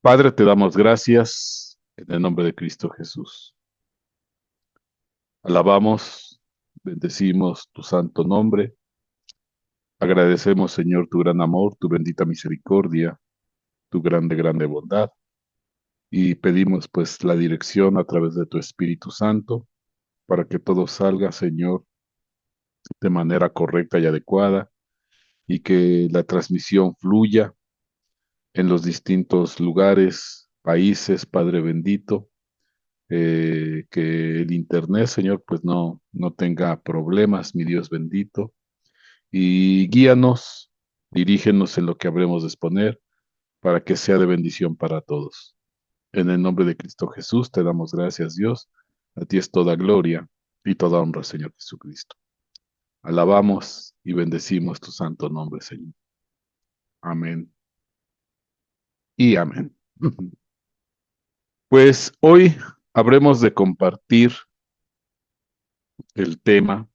Padre, te damos gracias en el nombre de Cristo Jesús. Alabamos, bendecimos tu santo nombre. Agradecemos, Señor, tu gran amor, tu bendita misericordia, tu grande bondad. Y pedimos, pues, la dirección a través de tu Espíritu Santo para que todo salga, Señor, de manera correcta y adecuada y que la transmisión fluya en los distintos lugares, países, Padre bendito, que el internet, Señor, pues no tenga problemas, mi Dios bendito, y guíanos, dirígenos en lo que habremos de exponer, para que sea de bendición para todos. En el nombre de Cristo Jesús te damos gracias, Dios. A ti es toda gloria y toda honra, Señor Jesucristo. Alabamos y bendecimos tu santo nombre, Señor. Amén y amén. Pues hoy habremos de compartir el tema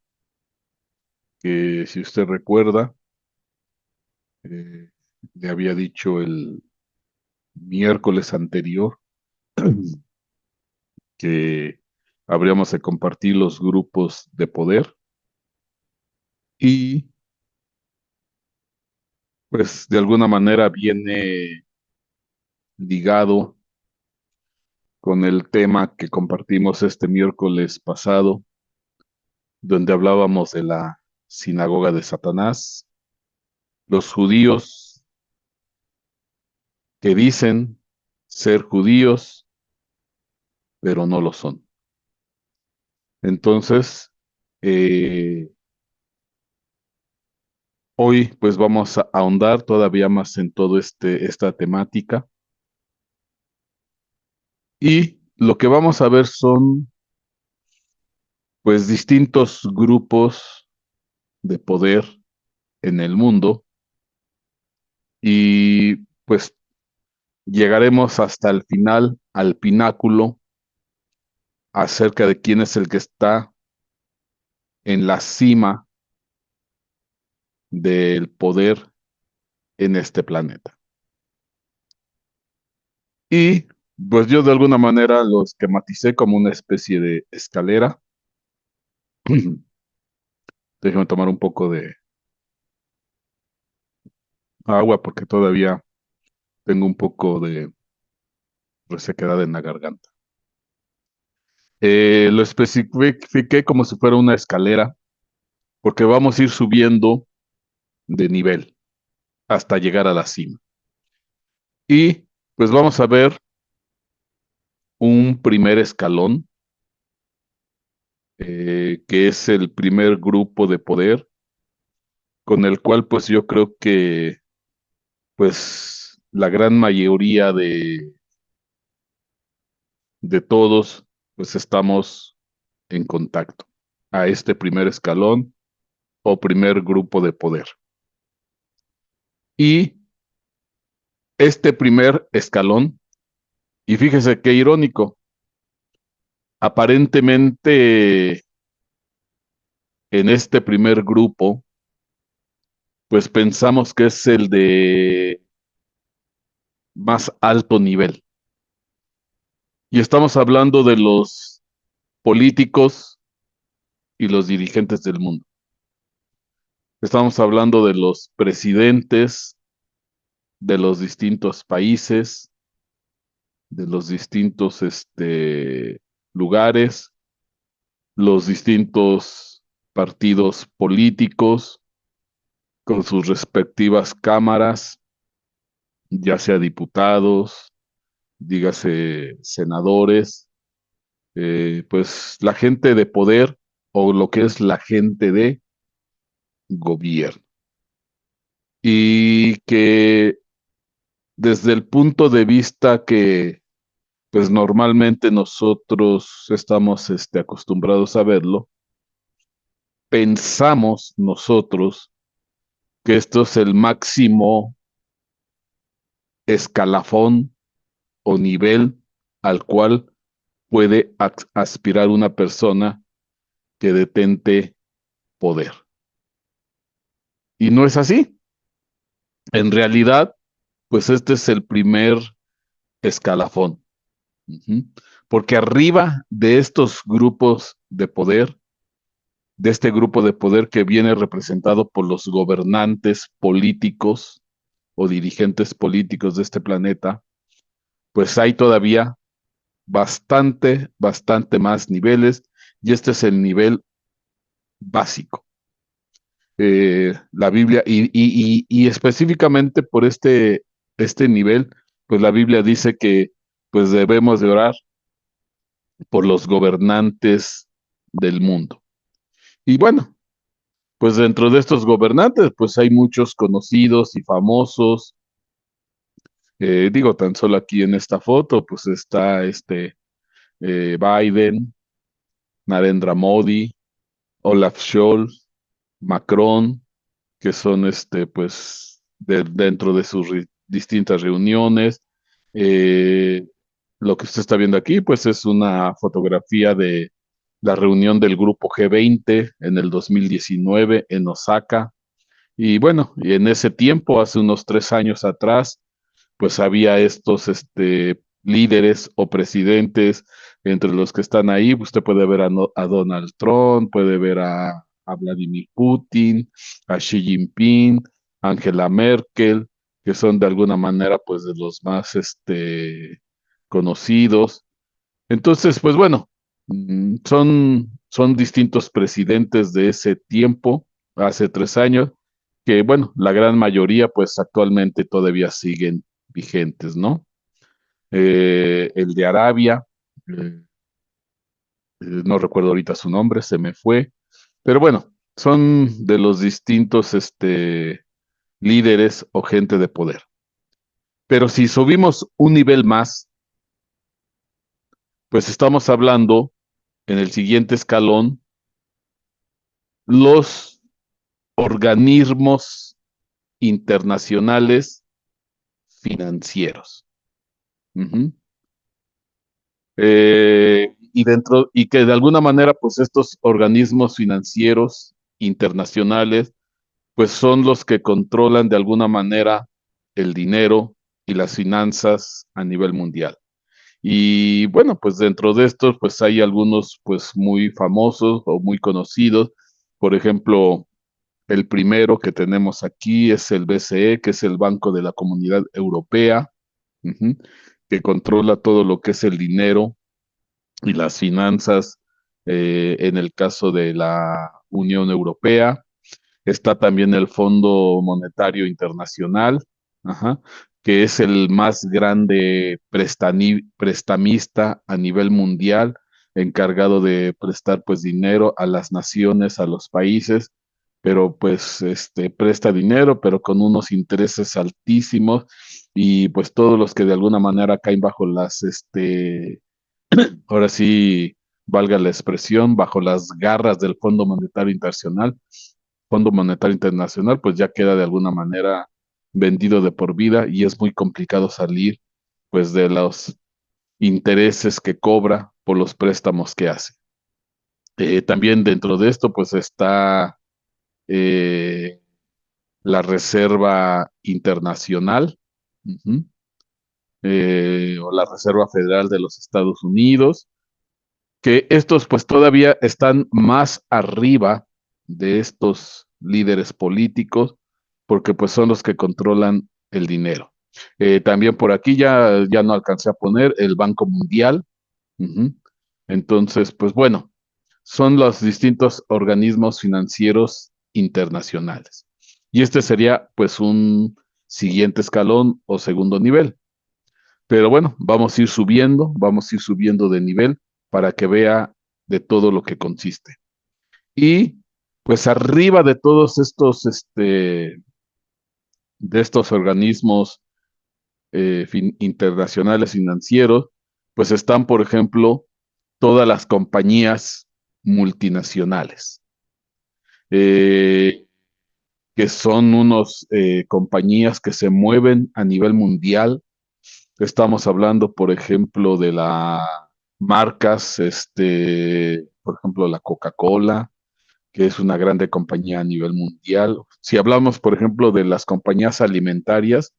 que, si usted recuerda, eh, le había dicho el miércoles anterior que habríamos de compartir los grupos de poder y pues de alguna manera viene ligado con el tema que compartimos este miércoles pasado, donde hablábamos de la sinagoga de Satanás, los judíos que dicen ser judíos, pero no lo son. Entonces, eh, hoy pues vamos a ahondar todavía más en todo esta temática y lo que vamos a ver son pues distintos grupos de poder en el mundo y pues llegaremos hasta el final, al pináculo, acerca de quién es el que está en la cima del poder en este planeta. Y pues yo de alguna manera lo esquematicé como una especie de escalera. Déjame tomar un poco de agua porque todavía tengo un poco de resequedad en la garganta. Lo especifiqué como si fuera una escalera porque vamos a ir subiendo de nivel hasta llegar a la cima. Y pues vamos a ver un primer escalón, que es el primer grupo de poder, con el cual pues yo creo que pues la gran mayoría de todos pues estamos en contacto a este primer escalón o primer grupo de poder. Y este primer escalón, y fíjese qué irónico, aparentemente en este primer grupo, pues pensamos que es el de más alto nivel. Y estamos hablando de los políticos y los dirigentes del mundo. Estamos hablando de los presidentes de los distintos países, de los distintos lugares, los distintos partidos políticos con sus respectivas cámaras, ya sea diputados, dígase senadores, pues la gente de poder o lo que es la gente de gobierno. Y que desde el punto de vista que pues normalmente nosotros estamos acostumbrados a verlo, pensamos nosotros que esto es el máximo escalafón o nivel al cual puede aspirar una persona que detente poder. Y no es así. En realidad, pues este es el primer escalafón. Ujú. Porque arriba de estos grupos de poder, de este grupo de poder que viene representado por los gobernantes políticos o dirigentes políticos de este planeta, pues hay todavía bastante más niveles, y este es el nivel básico. La Biblia, y específicamente por este nivel, pues la Biblia dice que pues debemos de orar por los gobernantes del mundo. Y bueno, pues dentro de estos gobernantes, pues hay muchos conocidos y famosos. Digo, tan solo aquí en esta foto, pues está Biden, Narendra Modi, Olaf Scholz, Macron, que son pues dentro de sus distintas reuniones. Eh, lo que usted está viendo aquí, pues es una fotografía de la reunión del grupo G20 en el 2019 en Osaka. Y bueno, y en ese tiempo, hace unos 3 años atrás, pues había estos líderes o presidentes entre los que están ahí. Usted puede ver a Donald Trump, puede ver a Vladimir Putin, a Xi Jinping, Angela Merkel, que son de alguna manera pues de los más conocidos. Entonces, pues bueno, son distintos presidentes de ese tiempo, hace 3 años, que bueno, la gran mayoría pues actualmente todavía siguen vigentes, ¿no? El de Arabia, eh, no recuerdo ahorita su nombre, se me fue, pero bueno, son de los distintos líderes o gente de poder. Pero si subimos un nivel más, pues estamos hablando en el siguiente escalón, los organismos internacionales financieros. Ujú. Y que de alguna manera, pues estos organismos financieros internacionales, pues son los que controlan de alguna manera el dinero y las finanzas a nivel mundial. Y bueno, pues dentro de estos, pues hay algunos pues muy famosos o muy conocidos. Por ejemplo, el primero que tenemos aquí es el BCE, que es el Banco de la Comunidad Europea, ujú, que controla todo lo que es el dinero y las finanzas en el caso de la Unión Europea. Está también el Fondo Monetario Internacional, ajá, que es el más grande prestamista a nivel mundial, encargado de prestar pues dinero a las naciones, a los países, pero pues presta dinero, pero con unos intereses altísimos, y pues todos los que de alguna manera caen bajo ahora sí, valga la expresión, bajo las garras del Fondo Monetario Internacional, pues ya queda de alguna manera vendido de por vida, y es muy complicado salir pues de los intereses que cobra por los préstamos que hace. También dentro de esto pues está eh, la Reserva Internacional, ujú, o la Reserva Federal de los Estados Unidos, que estos pues todavía están más arriba de estos líderes políticos, porque pues son los que controlan el dinero. También por aquí ya no alcancé a poner el Banco Mundial. Ujú. Entonces, pues bueno, son los distintos organismos financieros internacionales. Y este sería pues un siguiente escalón o segundo nivel. Pero bueno, vamos a ir subiendo de nivel para que vea de todo lo que consiste. Y pues arriba de todos estos, de estos organismos internacionales financieros, pues están, por ejemplo, todas las compañías multinacionales, eh, que son unos compañías que se mueven a nivel mundial. Estamos hablando, por ejemplo, de las marcas, por ejemplo, la Coca-Cola, que es una grande compañía a nivel mundial. Si hablamos, por ejemplo, de las compañías alimentarias,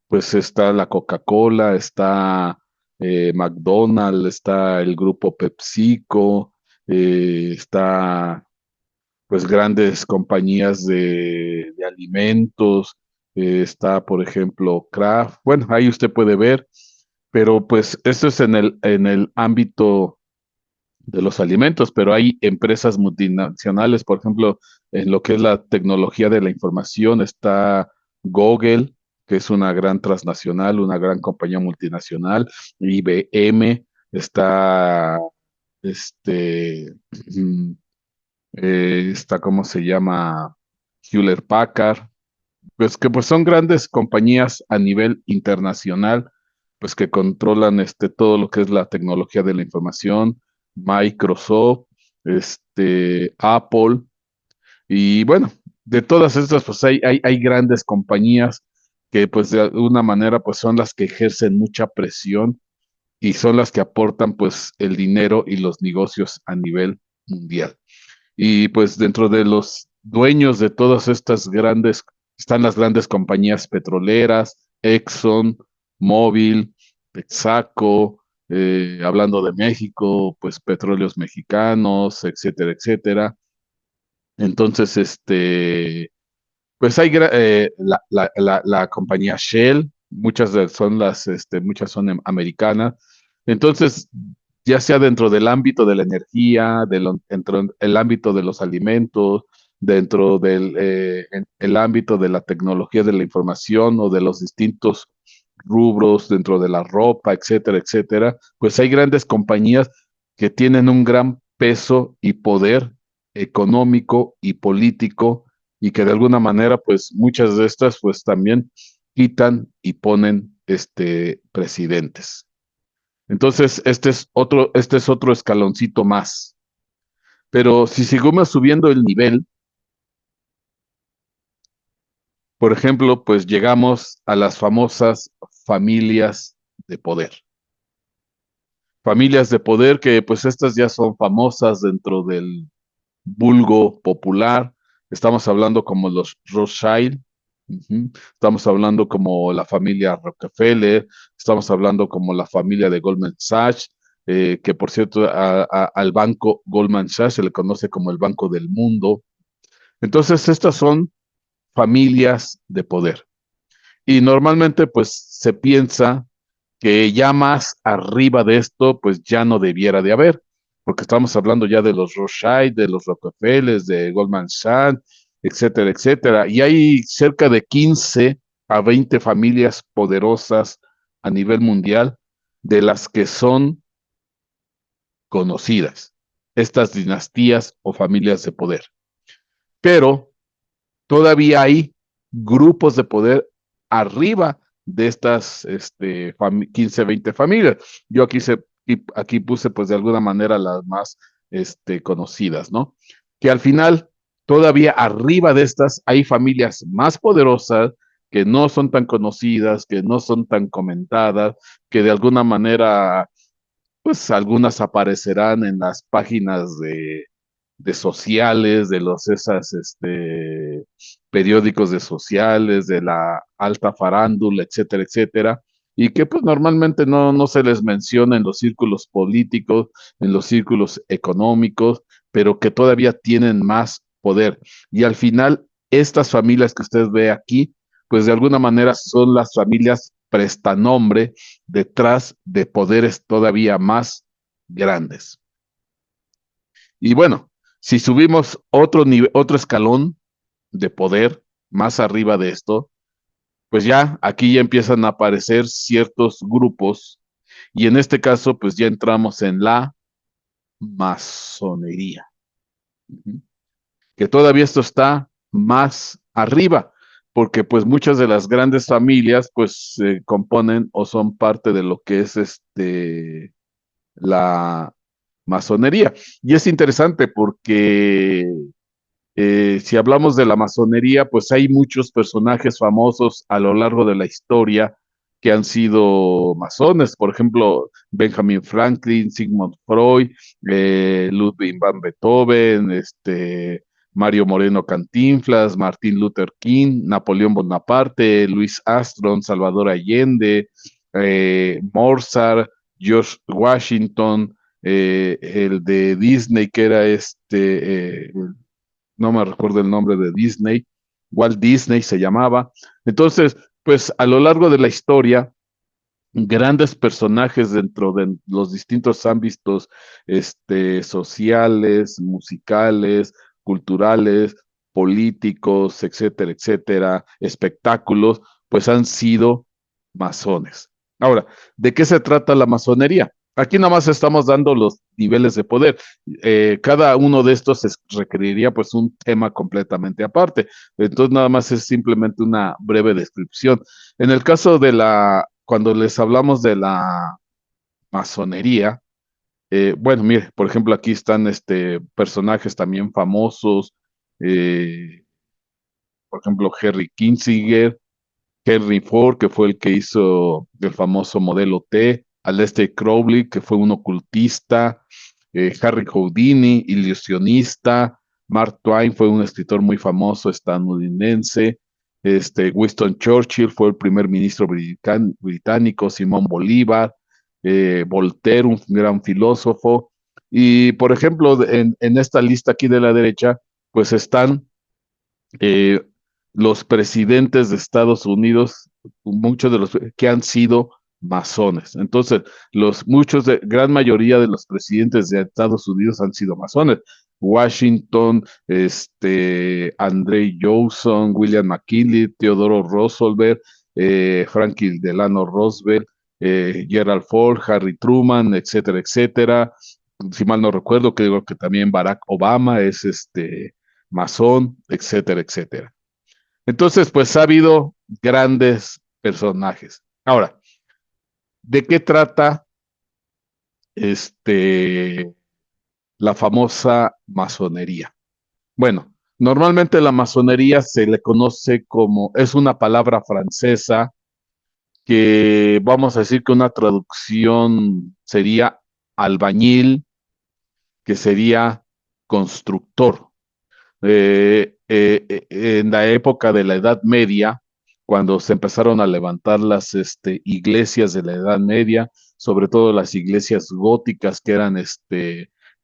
pues está la Coca-Cola, está McDonald's, está el grupo PepsiCo, está pues grandes compañías de alimentos, está por ejemplo Kraft, bueno, ahí usted puede ver, pero pues esto es en el ámbito de los alimentos, pero hay empresas multinacionales, por ejemplo, en lo que es la tecnología de la información, está Google, que es una gran transnacional, una gran compañía multinacional, IBM, está este, está, ¿cómo se llama? Hewlett Packard, pues que pues son grandes compañías a nivel internacional, pues que controlan todo lo que es la tecnología de la información, Microsoft, Apple, y bueno, de todas estas, pues hay grandes compañías que pues de alguna manera pues son las que ejercen mucha presión y son las que aportan pues el dinero y los negocios a nivel mundial. Y pues dentro de los dueños de todas estas grandes, están las grandes compañías petroleras, Exxon, Mobil, Texaco, hablando de México, pues petróleos mexicanos, etcétera, etcétera. Entonces, pues hay la compañía Shell, muchas son americanas. Entonces, ya sea dentro del ámbito de la energía, dentro del ámbito de los alimentos, dentro del el ámbito de la tecnología de la información o de los distintos rubros, dentro de la ropa, etcétera, etcétera, pues hay grandes compañías que tienen un gran peso y poder económico y político y que de alguna manera, pues muchas de estas, pues también quitan y ponen presidentes. Entonces, este es otro escaloncito más. Pero si seguimos subiendo el nivel, por ejemplo, pues llegamos a las famosas familias de poder. Familias de poder que pues estas ya son famosas dentro del vulgo popular. Estamos hablando como los Rothschild, estamos hablando como la familia Rockefeller, estamos hablando como la familia de Goldman Sachs, que por cierto al banco Goldman Sachs se le conoce como el Banco del Mundo. Entonces, estas son familias de poder. Y normalmente pues se piensa que ya más arriba de esto pues ya no debiera de haber, porque estamos hablando ya de los Rothschild, de los Rockefellers, de Goldman Sachs, etcétera, etcétera. Y hay cerca de 15 a 20 familias poderosas a nivel mundial de las que son conocidas, estas dinastías o familias de poder. Pero todavía hay grupos de poder arriba de estas 15, 20 familias. Yo aquí puse pues de alguna manera las más conocidas, ¿no? Que al final, todavía arriba de estas hay familias más poderosas que no son tan conocidas, que no son tan comentadas, que de alguna manera, pues algunas aparecerán en las páginas de sociales, de esas, periódicos de sociales, de la alta farándula, etcétera, etcétera, y que pues normalmente no se les menciona en los círculos políticos, en los círculos económicos, pero que todavía tienen más poder. Y al final, estas familias que usted ve aquí, pues de alguna manera son las familias prestanombre detrás de poderes todavía más grandes. Y bueno, si subimos otro nivel, otro escalón de poder más arriba de esto, pues ya aquí ya empiezan a aparecer ciertos grupos y en este caso pues ya entramos en la masonería, que todavía esto está más arriba, porque pues muchas de las grandes familias pues se componen o son parte de lo que es la masonería. Y es interesante porque si hablamos de la masonería, pues hay muchos personajes famosos a lo largo de la historia que han sido masones, por ejemplo, Benjamin Franklin, Sigmund Freud, Ludwig van Beethoven, Mario Moreno Cantinflas, Martin Luther King, Napoleón Bonaparte, Luis Armstrong, Salvador Allende, Mozart, George Washington, el de Disney, que era no me recuerdo el nombre de Disney, Walt Disney se llamaba. Entonces, pues a lo largo de la historia, grandes personajes dentro de los distintos ámbitos sociales, musicales, culturales, políticos, etcétera, etcétera, espectáculos, pues han sido masones. Ahora, ¿de qué se trata la masonería? Aquí nada más estamos dando los niveles de poder. Cada uno de estos requeriría pues un tema completamente aparte. Entonces nada más es simplemente una breve descripción. En el caso de cuando les hablamos de la masonería, bueno, mire, por ejemplo, aquí están personajes también famosos, eh, por ejemplo, Henry Kissinger, Henry Ford, que fue el que hizo el famoso modelo T, Aleister Crowley, que fue un ocultista, Harry Houdini, ilusionista, Mark Twain fue un escritor muy famoso estadounidense, Winston Churchill fue el primer ministro británico, Simón Bolívar, Voltaire, un gran filósofo, y por ejemplo, en esta lista aquí de la derecha, pues están eh, los presidentes de Estados Unidos, muchos de los que han sido masones. Entonces, gran mayoría de los presidentes de Estados Unidos han sido masones. Washington, André Johnson, William McKinley, Theodore Roosevelt, Franklin Delano Roosevelt, Gerald Ford, Harry Truman, etcétera, etcétera. Si mal no recuerdo, creo que también Barack Obama es masón, etcétera, etcétera. Entonces, pues ha habido grandes personajes. Ahora, ¿de qué trata este, la famosa masonería? Bueno, normalmente la masonería se le conoce como, es una palabra francesa que vamos a decir que una traducción sería albañil, que sería constructor. En la época de la Edad Media, cuando se empezaron a levantar las iglesias de la Edad Media, sobre todo las iglesias góticas que eran,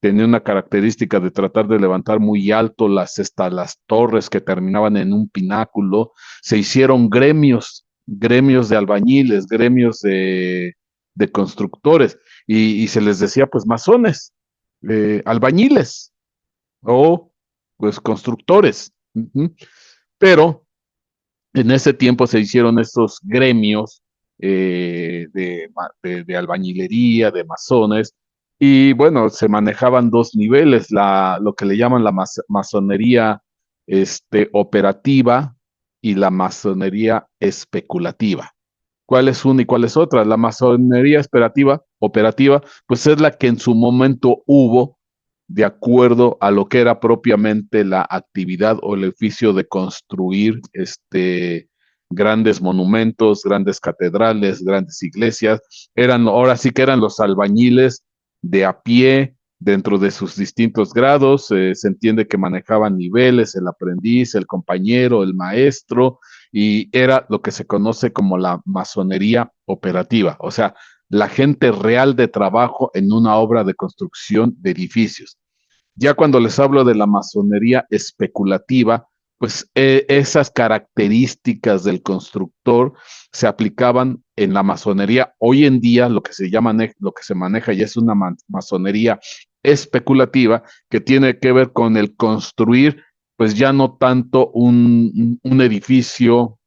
tenían una característica de tratar de levantar muy alto las torres que terminaban en un pináculo, se hicieron gremios de albañiles, gremios de constructores, y se les decía pues masones, albañiles o pues constructores. Ujú. Pero en ese tiempo se hicieron estos gremios de albañilería, de masones, y bueno, se manejaban dos niveles, lo que le llaman la masonería operativa y la masonería especulativa. ¿Cuál es una y cuál es otra? La masonería operativa, pues es la que en su momento hubo de acuerdo a lo que era propiamente la actividad o el oficio de construir grandes monumentos, grandes catedrales, grandes iglesias. Ahora sí que eran los albañiles de a pie dentro de sus distintos grados. Se entiende que manejaban niveles, el aprendiz, el compañero, el maestro, y era lo que se conoce como la masonería operativa, o sea, la gente real de trabajo en una obra de construcción de edificios. Ya cuando les hablo de la masonería especulativa, pues esas características del constructor se aplicaban en la masonería. Hoy en día lo que se maneja ya es una masonería especulativa que tiene que ver con el construir, pues ya no tanto un edificio,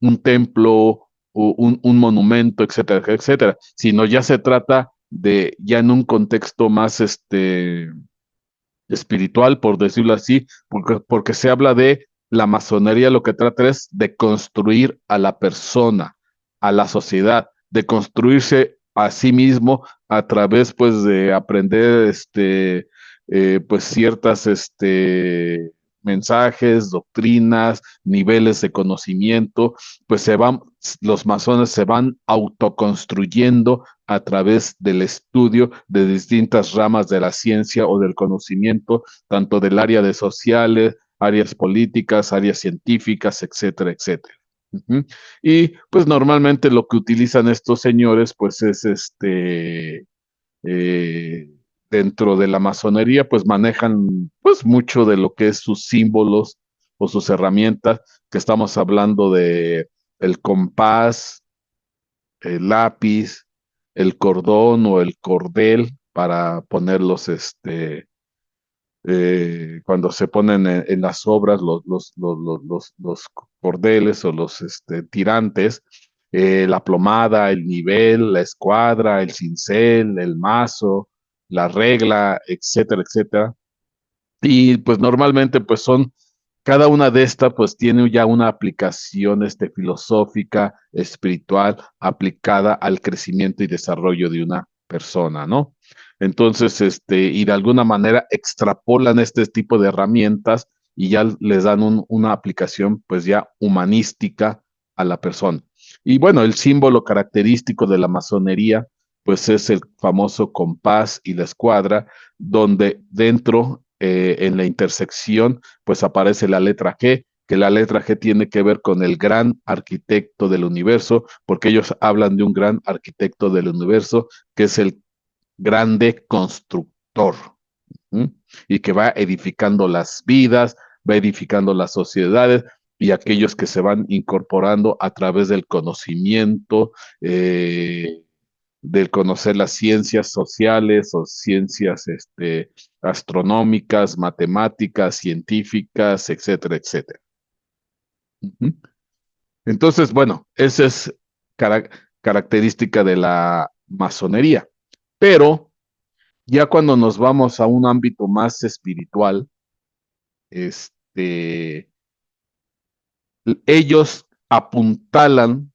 un templo, o un monumento, etcétera, etcétera, sino ya se trata de, ya en un contexto más espiritual, por decirlo así, porque se habla de la masonería, lo que trata es de construir a la persona, a la sociedad, de construirse a sí mismo a través, pues, de aprender, pues, ciertas, mensajes, doctrinas, niveles de conocimiento, pues los masones se van autoconstruyendo a través del estudio de distintas ramas de la ciencia o del conocimiento, tanto del área de sociales, áreas políticas, áreas científicas, etcétera, etcétera. Ujú. Y pues normalmente lo que utilizan estos señores, pues es eh, dentro de la masonería, pues manejan pues mucho de lo que es sus símbolos o sus herramientas, que estamos hablando de el compás, el lápiz, el cordón o el cordel para ponerlos, cuando se ponen en las obras los cordeles o los tirantes, la plomada, el nivel, la escuadra, el cincel, el mazo, la regla, etcétera, etcétera. Y pues normalmente pues son, cada una de estas pues tiene ya una aplicación filosófica, espiritual, aplicada al crecimiento y desarrollo de una persona, ¿no? Entonces, y de alguna manera extrapolan este tipo de herramientas y ya les dan una aplicación pues ya humanística a la persona. Y bueno, el símbolo característico de la masonería pues es el famoso compás y la escuadra, donde dentro, en la intersección, pues aparece la letra G, que la letra G tiene que ver con el gran arquitecto del universo, porque ellos hablan de un gran arquitecto del universo, que es el grande constructor, ¿m? Y que va edificando las vidas, va edificando las sociedades y aquellos que se van incorporando a través del conocimiento, del conocer las ciencias sociales o ciencias astronómicas, matemáticas, científicas, etcétera, etcétera. Ujú. Entonces, bueno, esa es cara- característica de la masonería. Pero ya cuando nos vamos a un ámbito más espiritual, este, ellos apuntalan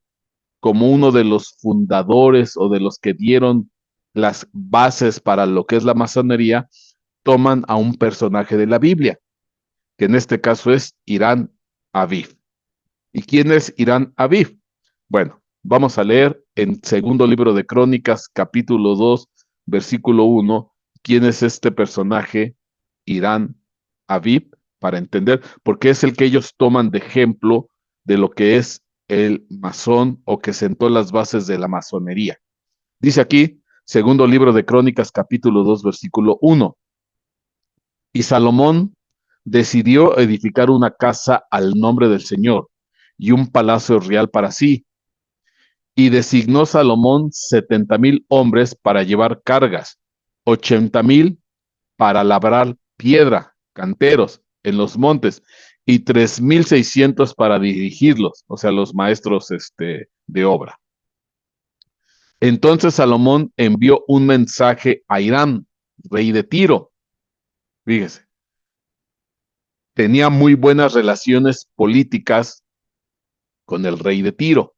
como uno de los fundadores o de los que dieron las bases para lo que es la masonería, toman a un personaje de la Biblia, que en este caso es Irán Aviv. ¿Y quién es Irán Aviv? Bueno, vamos a leer en segundo libro de Crónicas, capítulo 2, versículo 1, quién es este personaje, Irán Aviv, para entender, porque es el que ellos toman de ejemplo de lo que es el masón o que sentó las bases de la masonería. Dice aquí, segundo libro de Crónicas, capítulo 2, versículo 1, y Salomón decidió edificar una casa al nombre del Señor y un palacio real para sí. Y designó Salomón 70,000 hombres para llevar cargas, 80,000 para labrar piedra, canteros en los montes, y 3,600 para dirigirlos, o sea, los maestros de obra. Entonces Salomón envió un mensaje a Irán, rey de Tiro. Fíjese, tenía muy buenas relaciones políticas con el rey de Tiro.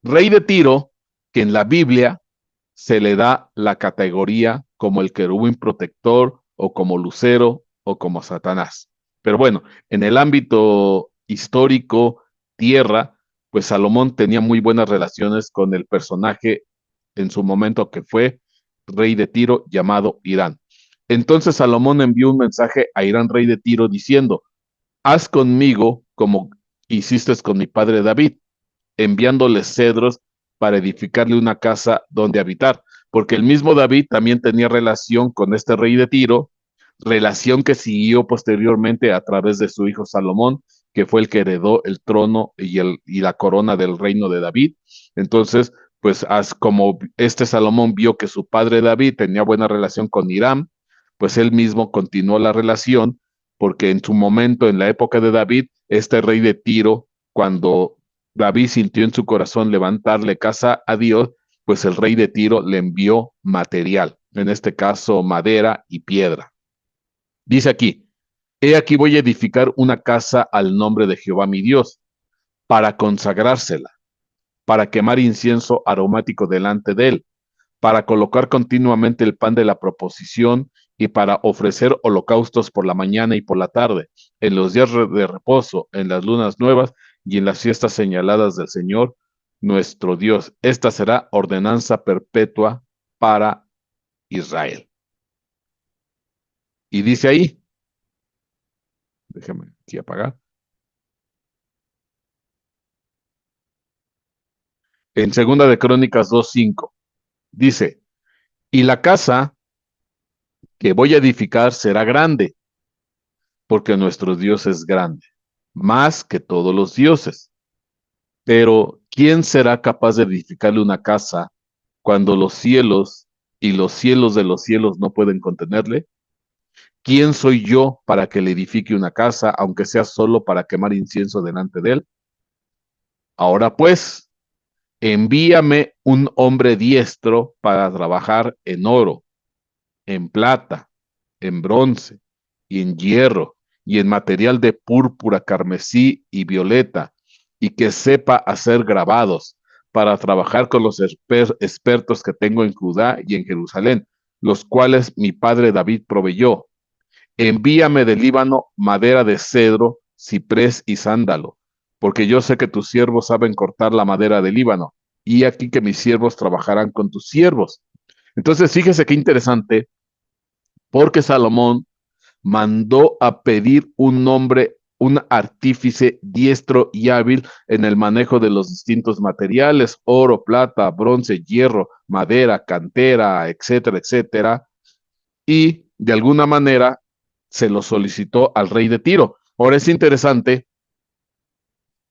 Rey de Tiro, que en la Biblia se le da la categoría como el querubín protector o como Lucero o como Satanás. Pero bueno, en el ámbito histórico, tierra, pues Salomón tenía muy buenas relaciones con el personaje en su momento que fue rey de Tiro llamado Irán. Entonces Salomón envió un mensaje a Irán, rey de Tiro, diciendo, haz conmigo como hiciste con mi padre David, enviándole cedros para edificarle una casa donde habitar, porque el mismo David también tenía relación con este rey de Tiro, relación que siguió posteriormente a través de su hijo Salomón, que fue el que heredó el trono y la corona del reino de David. Entonces, pues como este Salomón vio que su padre David tenía buena relación con Irán, pues él mismo continuó la relación, porque en su momento, en la época de David, este rey de Tiro, cuando David sintió en su corazón levantarle casa a Dios, pues el rey de Tiro le envió material, en este caso madera y piedra. Dice aquí, he aquí voy a edificar una casa al nombre de Jehová mi Dios, para consagrársela, para quemar incienso aromático delante de él, para colocar continuamente el pan de la proposición y para ofrecer holocaustos por la mañana y por la tarde, en los días de reposo, en las lunas nuevas y en las fiestas señaladas del Señor nuestro Dios. Esta será ordenanza perpetua para Israel. Y dice ahí, déjame aquí apagar, en Segunda de Crónicas 2:5, dice, y la casa que voy a edificar será grande, porque nuestro Dios es grande, más que todos los dioses. Pero ¿quién será capaz de edificarle una casa cuando los cielos y los cielos de los cielos no pueden contenerle? ¿Quién soy yo para que le edifique una casa, aunque sea solo para quemar incienso delante de él? Ahora pues, envíame un hombre diestro para trabajar en oro, en plata, en bronce y en hierro y en material de púrpura, carmesí y violeta, y que sepa hacer grabados para trabajar con los expertos que tengo en Judá y en Jerusalén, los cuales mi padre David proveyó. Envíame del Líbano madera de cedro, ciprés y sándalo, porque yo sé que tus siervos saben cortar la madera del Líbano, y aquí que mis siervos trabajarán con tus siervos. Entonces, fíjese qué interesante, porque Salomón mandó a pedir un hombre, un artífice diestro y hábil en el manejo de los distintos materiales, oro, plata, bronce, hierro, madera, cantera, etcétera, etcétera, y de alguna manera se lo solicitó al rey de Tiro. Ahora es interesante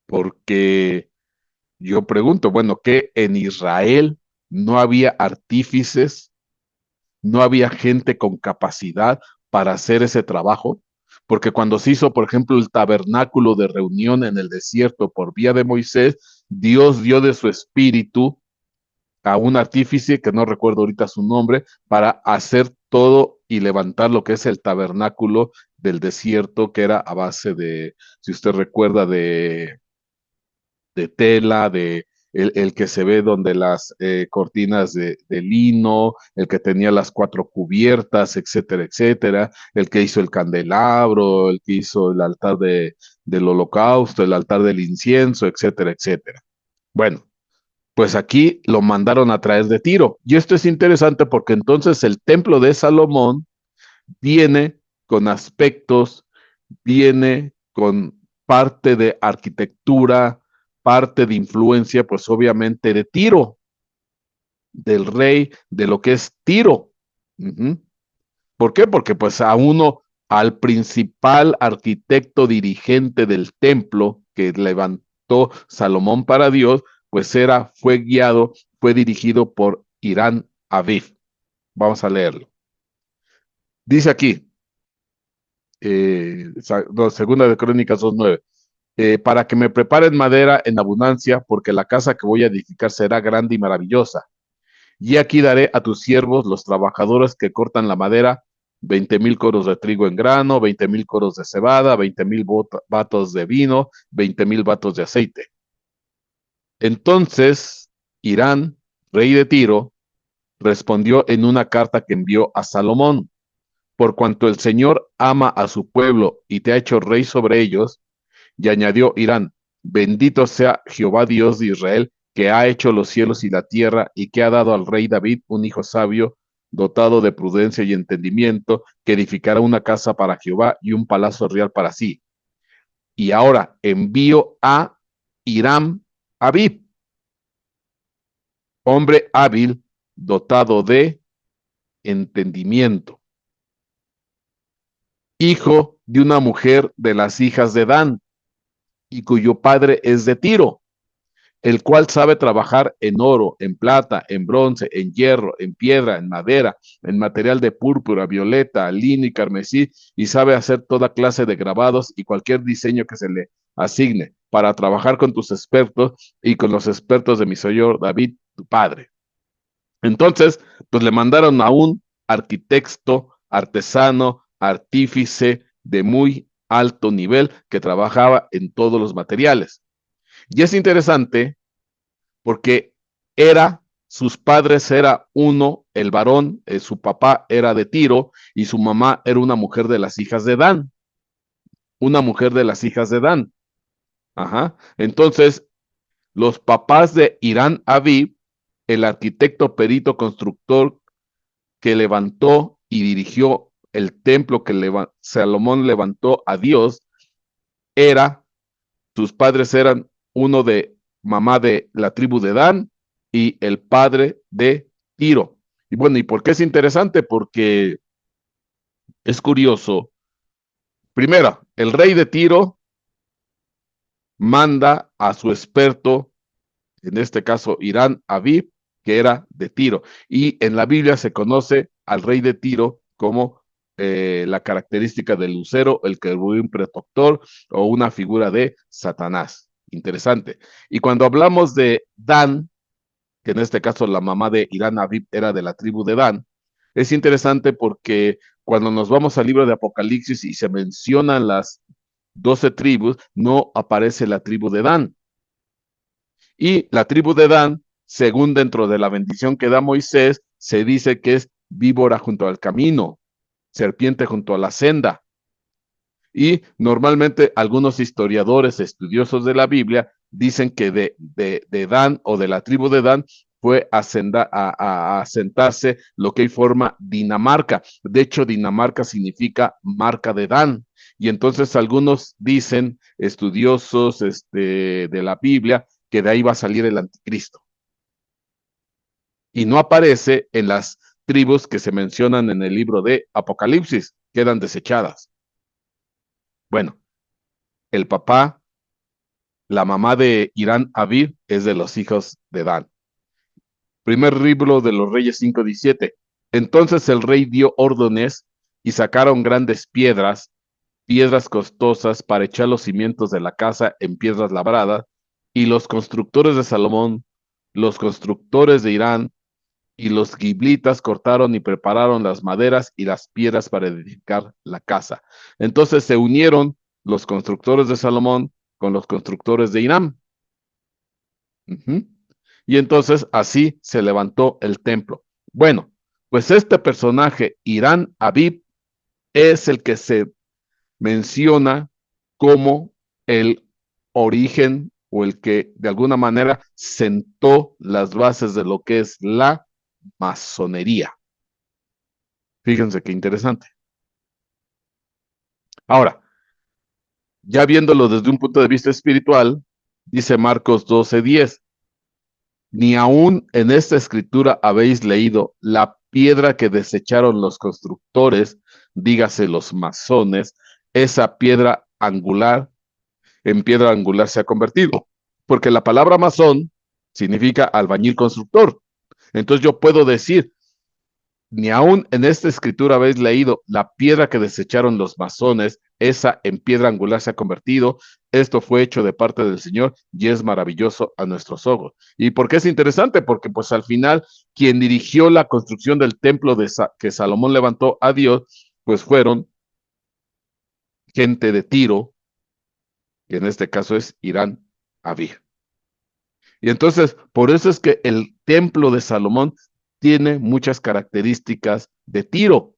porque yo pregunto, bueno, ¿qué en Israel no había artífices, no había gente con capacidad para hacer ese trabajo? Porque cuando se hizo, por ejemplo, el tabernáculo de reunión en el desierto por vía de Moisés, Dios dio de su espíritu a un artífice, que no recuerdo ahorita su nombre, para hacer todo y levantar lo que es el tabernáculo del desierto, que era a base de, si usted recuerda, de tela, de el que se ve donde las cortinas de lino, el que tenía las cuatro cubiertas, etcétera, etcétera, el que hizo el candelabro, el que hizo el altar del holocausto, el altar del incienso, etcétera, etcétera. Bueno, pues aquí lo mandaron a traer de Tiro. Y esto es interesante porque entonces el templo de Salomón viene con aspectos, viene con parte de arquitectura, parte de influencia, pues obviamente de Tiro, del rey, de lo que es Tiro. Uh-huh. ¿Por qué? Porque pues a uno, al principal arquitecto dirigente del templo que levantó Salomón para Dios, pues fue guiado, fue dirigido por Irán Aviv. Vamos a leerlo. Dice aquí, segunda de Crónicas 2:9, para que me preparen madera en abundancia, porque la casa que voy a edificar será grande y maravillosa. Y aquí daré a tus siervos, los trabajadores que cortan la madera, 20,000 coros de trigo en grano, 20,000 coros de cebada, 20,000 batos de vino, 20,000 batos de aceite. Entonces, Irán, rey de Tiro, respondió en una carta que envió a Salomón: por cuanto el Señor ama a su pueblo y te ha hecho rey sobre ellos. Y añadió Irán: bendito sea Jehová Dios de Israel, que ha hecho los cielos y la tierra, y que ha dado al rey David un hijo sabio, dotado de prudencia y entendimiento, que edificará una casa para Jehová y un palacio real para sí. Y ahora envío a Hiram Abib, hombre hábil, dotado de entendimiento, hijo de una mujer de las hijas de Dan, y cuyo padre es de Tiro, el cual sabe trabajar en oro, en plata, en bronce, en hierro, en piedra, en madera, en material de púrpura, violeta, lino y carmesí, y sabe hacer toda clase de grabados y cualquier diseño que se le asigne para trabajar con tus expertos y con los expertos de mi señor David, tu padre. Entonces, pues le mandaron a un arquitecto, artesano, artífice de muy alto nivel que trabajaba en todos los materiales. Y es interesante porque era sus padres era uno, el varón, su papá era de Tiro y su mamá era una mujer de las hijas de Dan. Una mujer de las hijas de Dan. Ajá. Entonces, los papás de Irán Aviv, el arquitecto, perito, constructor que levantó y dirigió el templo que Salomón levantó a Dios, sus padres eran uno de mamá de la tribu de Dan y el padre de Tiro. Y bueno, ¿y por qué es interesante? Porque es curioso. Primera, el rey de Tiro manda a su experto, en este caso Irán Aviv, que era de Tiro. Y en la Biblia se conoce al rey de Tiro como la característica del lucero, el querubín protector o una figura de Satanás. Interesante. Y cuando hablamos de Dan, que en este caso la mamá de Irán Aviv era de la tribu de Dan, es interesante porque cuando nos vamos al libro de Apocalipsis y se mencionan las 12 tribus, no aparece la tribu de Dan. Y la tribu de Dan, según dentro de la bendición que da Moisés, se dice que es víbora junto al camino, serpiente junto a la senda. Y normalmente algunos historiadores estudiosos de la Biblia dicen que de Dan o de la tribu de Dan fue a asentarse lo que hoy forma Dinamarca. De hecho, Dinamarca significa marca de Dan. Y entonces algunos dicen, estudiosos de la Biblia, que de ahí va a salir el anticristo. Y no aparece en las tribus que se mencionan en el libro de Apocalipsis, quedan desechadas. Bueno, el papá, la mamá de Irán Aviv es de los hijos de Dan. Primer libro de los Reyes 5:17. Entonces el rey dio órdenes y sacaron grandes piedras, piedras costosas para echar los cimientos de la casa en piedras labradas, y los constructores de Salomón, los constructores de Irán y los giblitas cortaron y prepararon las maderas y las piedras para edificar la casa. Entonces se unieron los constructores de Salomón con los constructores de Irán. Uh-huh. Y entonces así se levantó el templo. Bueno, pues este personaje, Irán Aviv, es el que se menciona como el origen o el que de alguna manera sentó las bases de lo que es la masonería. Fíjense qué interesante. Ahora, ya viéndolo desde un punto de vista espiritual, dice Marcos 12:10, ni aún en esta escritura habéis leído la piedra que desecharon los constructores, dígase los masones, esa piedra angular, en piedra angular se ha convertido. Porque la palabra masón significa albañil constructor. Entonces yo puedo decir, ni aún en esta escritura habéis leído la piedra que desecharon los masones, esa en piedra angular se ha convertido. Esto fue hecho de parte del Señor y es maravilloso a nuestros ojos. ¿Y por qué es interesante? Porque pues al final quien dirigió la construcción del templo que Salomón levantó a Dios, pues fueron gente de Tiro, que en este caso es Irán Aviv. Y entonces, por eso es que el templo de Salomón tiene muchas características de Tiro,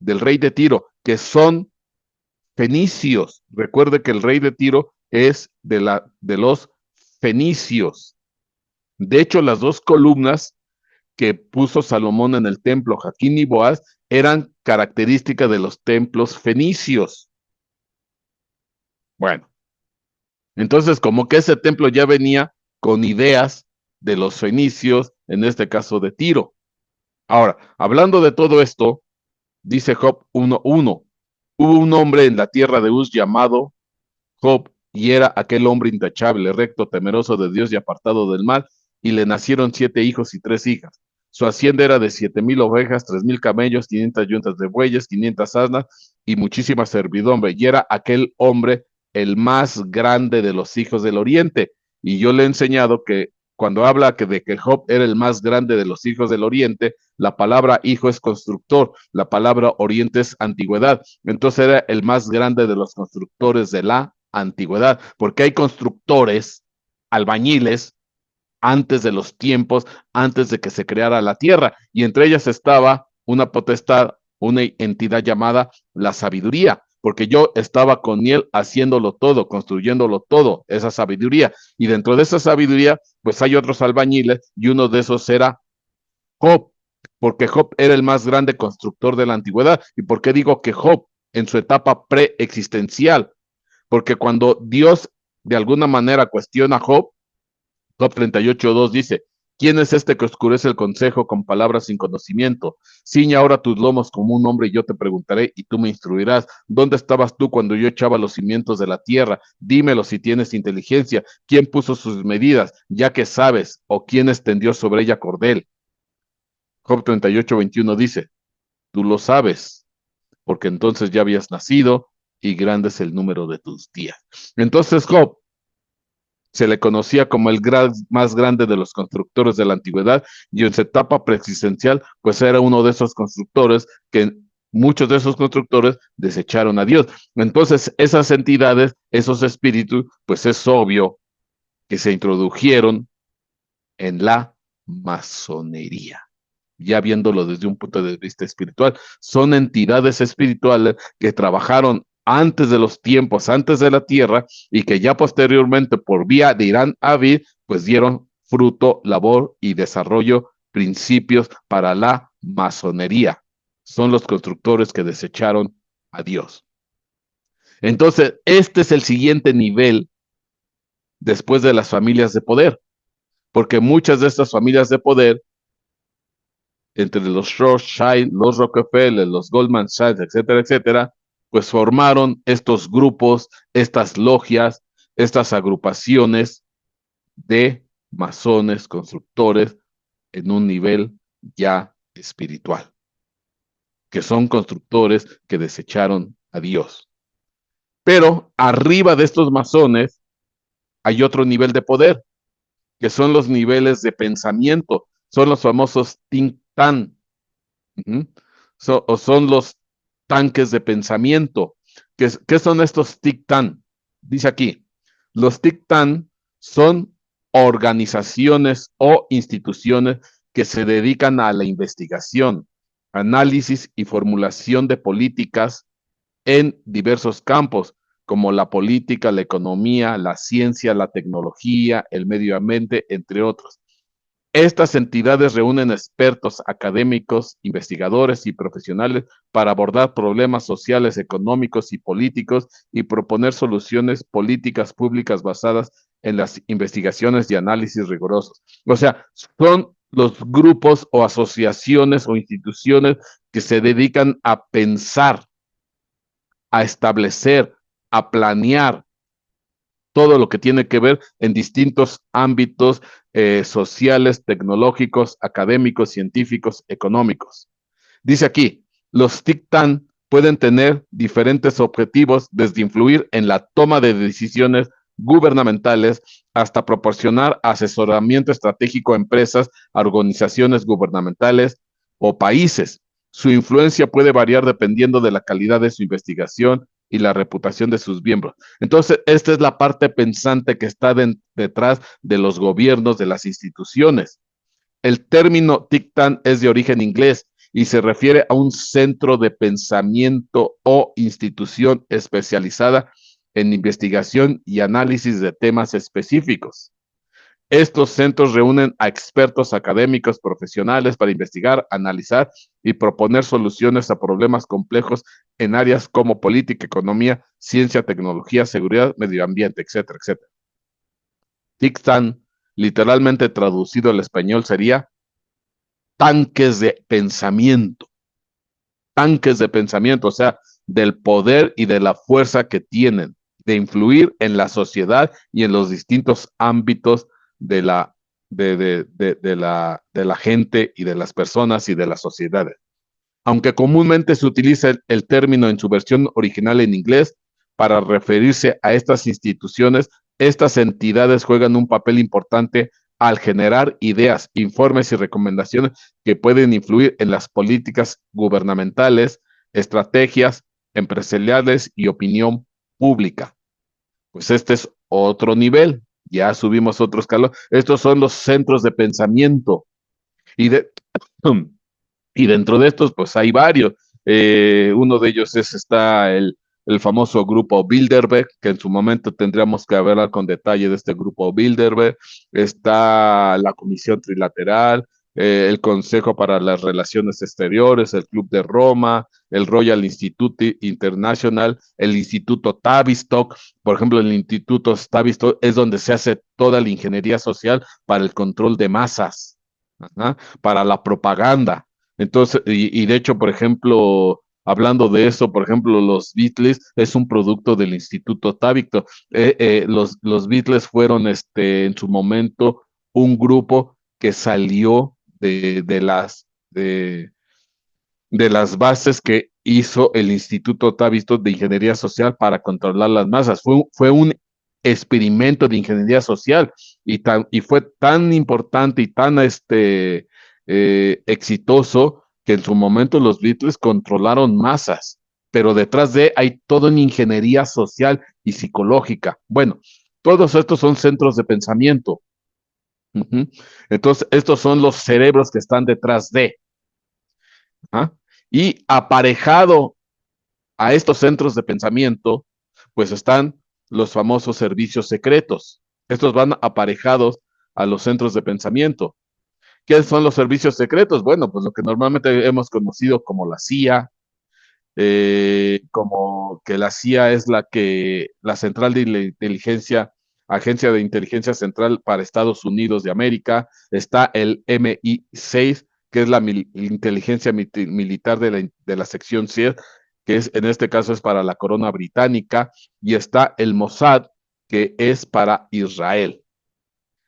del rey de Tiro, que son fenicios. Recuerde que el rey de Tiro es de los fenicios. De hecho, las dos columnas que puso Salomón en el templo, Jaquín y Boaz, eran características de los templos fenicios. Bueno, entonces como que ese templo ya venía con ideas de los fenicios, en este caso de Tiro. Ahora, hablando de todo esto, dice Job 1:1, hubo un hombre en la tierra de Uz llamado Job, y era aquel hombre intachable, recto, temeroso de Dios y apartado del mal, y le nacieron 7 hijos y 3 hijas. Su hacienda era de 7,000 ovejas, 3,000 camellos, 500 yuntas de bueyes, 500 asnas y muchísima servidumbre. Y era aquel hombre el más grande de los hijos del oriente. Y yo le he enseñado que cuando habla de que Job era el más grande de los hijos del oriente, la palabra hijo es constructor, la palabra oriente es antigüedad. Entonces era el más grande de los constructores de la antigüedad, porque hay constructores, albañiles, antes de los tiempos, antes de que se creara la tierra, y entre ellas estaba una potestad, una entidad llamada la sabiduría, porque yo estaba con él haciéndolo todo, construyéndolo todo, esa sabiduría, y dentro de esa sabiduría, pues hay otros albañiles, y uno de esos era Job, porque Job era el más grande constructor de la antigüedad. ¿Y por qué digo que Job en su etapa preexistencial? Porque cuando Dios de alguna manera cuestiona a Job, Job 38:2 dice, ¿quién es este que oscurece el consejo con palabras sin conocimiento? Ciña ahora tus lomos como un hombre y yo te preguntaré y tú me instruirás. ¿Dónde estabas tú cuando yo echaba los cimientos de la tierra? Dímelo si tienes inteligencia. ¿Quién puso sus medidas, ya que sabes? ¿O quién extendió sobre ella cordel? Job 38:21 dice, tú lo sabes, porque entonces ya habías nacido y grande es el número de tus días. Entonces Job se le conocía como el más grande de los constructores de la antigüedad y en su etapa preexistencial, pues era uno de esos constructores que muchos de esos constructores desecharon a Dios. Entonces esas entidades, esos espíritus, pues es obvio que se introdujeron en la masonería, ya viéndolo desde un punto de vista espiritual. Son entidades espirituales que trabajaron antes de los tiempos, antes de la tierra, y que ya posteriormente, por vía de Irán Abid, pues dieron fruto, labor y desarrollo, principios para la masonería. Son los constructores que desecharon a Dios. Entonces, este es el siguiente nivel después de las familias de poder, porque muchas de estas familias de poder entre los Rothschild, los Rockefeller, los Goldman Sachs, etcétera, etcétera, pues formaron estos grupos, estas logias, estas agrupaciones de masones, constructores en un nivel ya espiritual, que son constructores que desecharon a Dios. Pero arriba de estos masones hay otro nivel de poder, que son los niveles de pensamiento, son los famosos think tank. Uh-huh. O son los tanques de pensamiento. ¿Qué son estos tic-tan? Dice aquí, los tic-tan son organizaciones o instituciones que se dedican a la investigación, análisis y formulación de políticas en diversos campos, como la política, la economía, la ciencia, la tecnología, el medio ambiente, entre otros. Estas entidades reúnen expertos académicos, investigadores y profesionales para abordar problemas sociales, económicos y políticos y proponer soluciones políticas públicas basadas en las investigaciones y análisis rigurosos. O sea, son los grupos o asociaciones o instituciones que se dedican a pensar, a establecer, a planear todo lo que tiene que ver en distintos ámbitos sociales, tecnológicos, académicos, científicos, económicos. Dice aquí, los TIC-TAN pueden tener diferentes objetivos, desde influir en la toma de decisiones gubernamentales hasta proporcionar asesoramiento estratégico a empresas, a organizaciones gubernamentales o países. Su influencia puede variar dependiendo de la calidad de su investigación y la reputación de sus miembros. Entonces, esta es la parte pensante que está detrás de los gobiernos, de las instituciones. El término TIC-TAN es de origen inglés y se refiere a un centro de pensamiento o institución especializada en investigación y análisis de temas específicos. Estos centros reúnen a expertos académicos profesionales para investigar, analizar y proponer soluciones a problemas complejos en áreas como política, economía, ciencia, tecnología, seguridad, medio ambiente, etcétera, etcétera. TIC-TAN, literalmente traducido al español, sería tanques de pensamiento, o sea, del poder y de la fuerza que tienen de influir en la sociedad y en los distintos ámbitos de la, de la gente y de las personas y de las sociedades. Aunque comúnmente se utiliza el término en su versión original en inglés para referirse a estas instituciones, estas entidades juegan un papel importante al generar ideas, informes y recomendaciones que pueden influir en las políticas gubernamentales, estrategias empresariales y opinión pública. Pues este es otro nivel. Ya subimos otro escalón. Estos son los centros de pensamiento. Y, de, y dentro de estos, pues hay varios. Uno de ellos está el famoso grupo Bilderberg, que en su momento tendríamos que hablar con detalle de este grupo Bilderberg. Está la Comisión Trilateral, el Consejo para las Relaciones Exteriores, el Club de Roma, el Royal Institute International, el Instituto Tavistock. Por ejemplo, el Instituto Tavistock es donde se hace toda la ingeniería social para el control de masas, ajá, para la propaganda. Entonces, y de hecho, por ejemplo, hablando de eso, por ejemplo, los Beatles es un producto del Instituto Tábito. Los Beatles fueron en su momento un grupo que salió de las bases que hizo el Instituto Tábito de Ingeniería Social para controlar las masas. Fue un experimento de ingeniería social y fue tan importante y tan exitoso que en su momento los Beatles controlaron masas, pero detrás de hay toda una ingeniería social y psicológica. Bueno, todos estos son centros de pensamiento. Uh-huh. Entonces, estos son los cerebros que están detrás de. ¿Ah? Y aparejado a estos centros de pensamiento, pues están los famosos servicios secretos. Estos van aparejados a los centros de pensamiento. ¿Qué son los servicios secretos? Bueno, pues lo que normalmente hemos conocido como la CIA, como que la CIA es la Central de Inteligencia, Agencia de Inteligencia Central para Estados Unidos de América, está el MI6, que es la inteligencia militar de la sección CIE, que es, en este caso es para la corona británica, y está el Mossad, que es para Israel.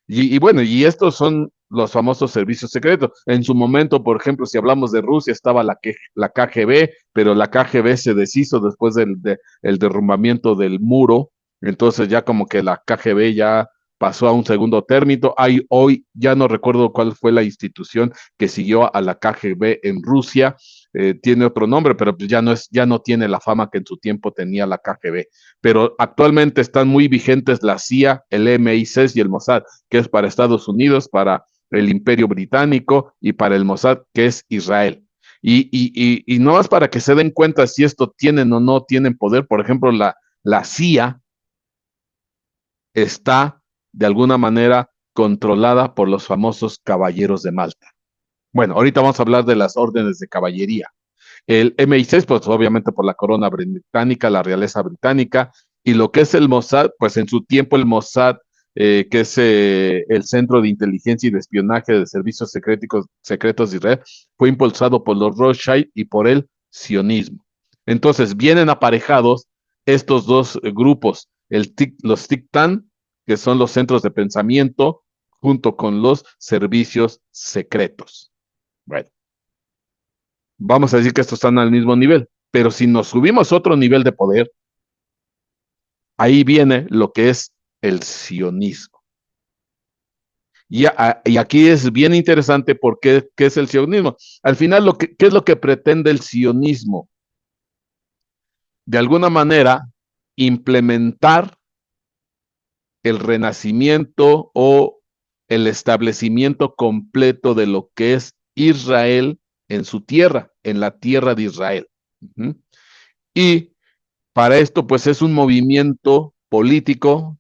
Y bueno, y estos son los famosos servicios secretos. En su momento, por ejemplo, si hablamos de Rusia, estaba la KGB, pero la KGB se deshizo después el derrumbamiento del muro. Entonces ya como que la KGB ya pasó a un segundo término. Hoy ya no recuerdo cuál fue la institución que siguió a la KGB en Rusia. Tiene otro nombre, pero pues ya no tiene la fama que en su tiempo tenía la KGB. Pero actualmente están muy vigentes la CIA, el MI6 y el Mossad, que es para Estados Unidos, para el Imperio Británico y para el Mossad, que es Israel. Y no es para que se den cuenta si esto tienen o no tienen poder. Por ejemplo, la CIA está de alguna manera controlada por los famosos caballeros de Malta. Bueno, ahorita vamos a hablar de las órdenes de caballería. El MI6, pues obviamente por la corona británica, la realeza británica, y lo que es el Mossad, pues en su tiempo el Mossad, que es el Centro de Inteligencia y de Espionaje de Servicios Secretos de Israel, fue impulsado por los Rothschild y por el sionismo. Entonces, vienen aparejados estos dos grupos, los TIC-TAN, que son los centros de pensamiento, junto con los servicios secretos. Bueno, vamos a decir que estos están al mismo nivel, pero si nos subimos a otro nivel de poder, ahí viene lo que es el sionismo. Y aquí es bien interesante porque ¿qué es el sionismo? Al final, ¿qué es lo que pretende el sionismo? De alguna manera, implementar el renacimiento o el establecimiento completo de lo que es Israel en su tierra, en la tierra de Israel. Uh-huh. Y para esto, pues es un movimiento político,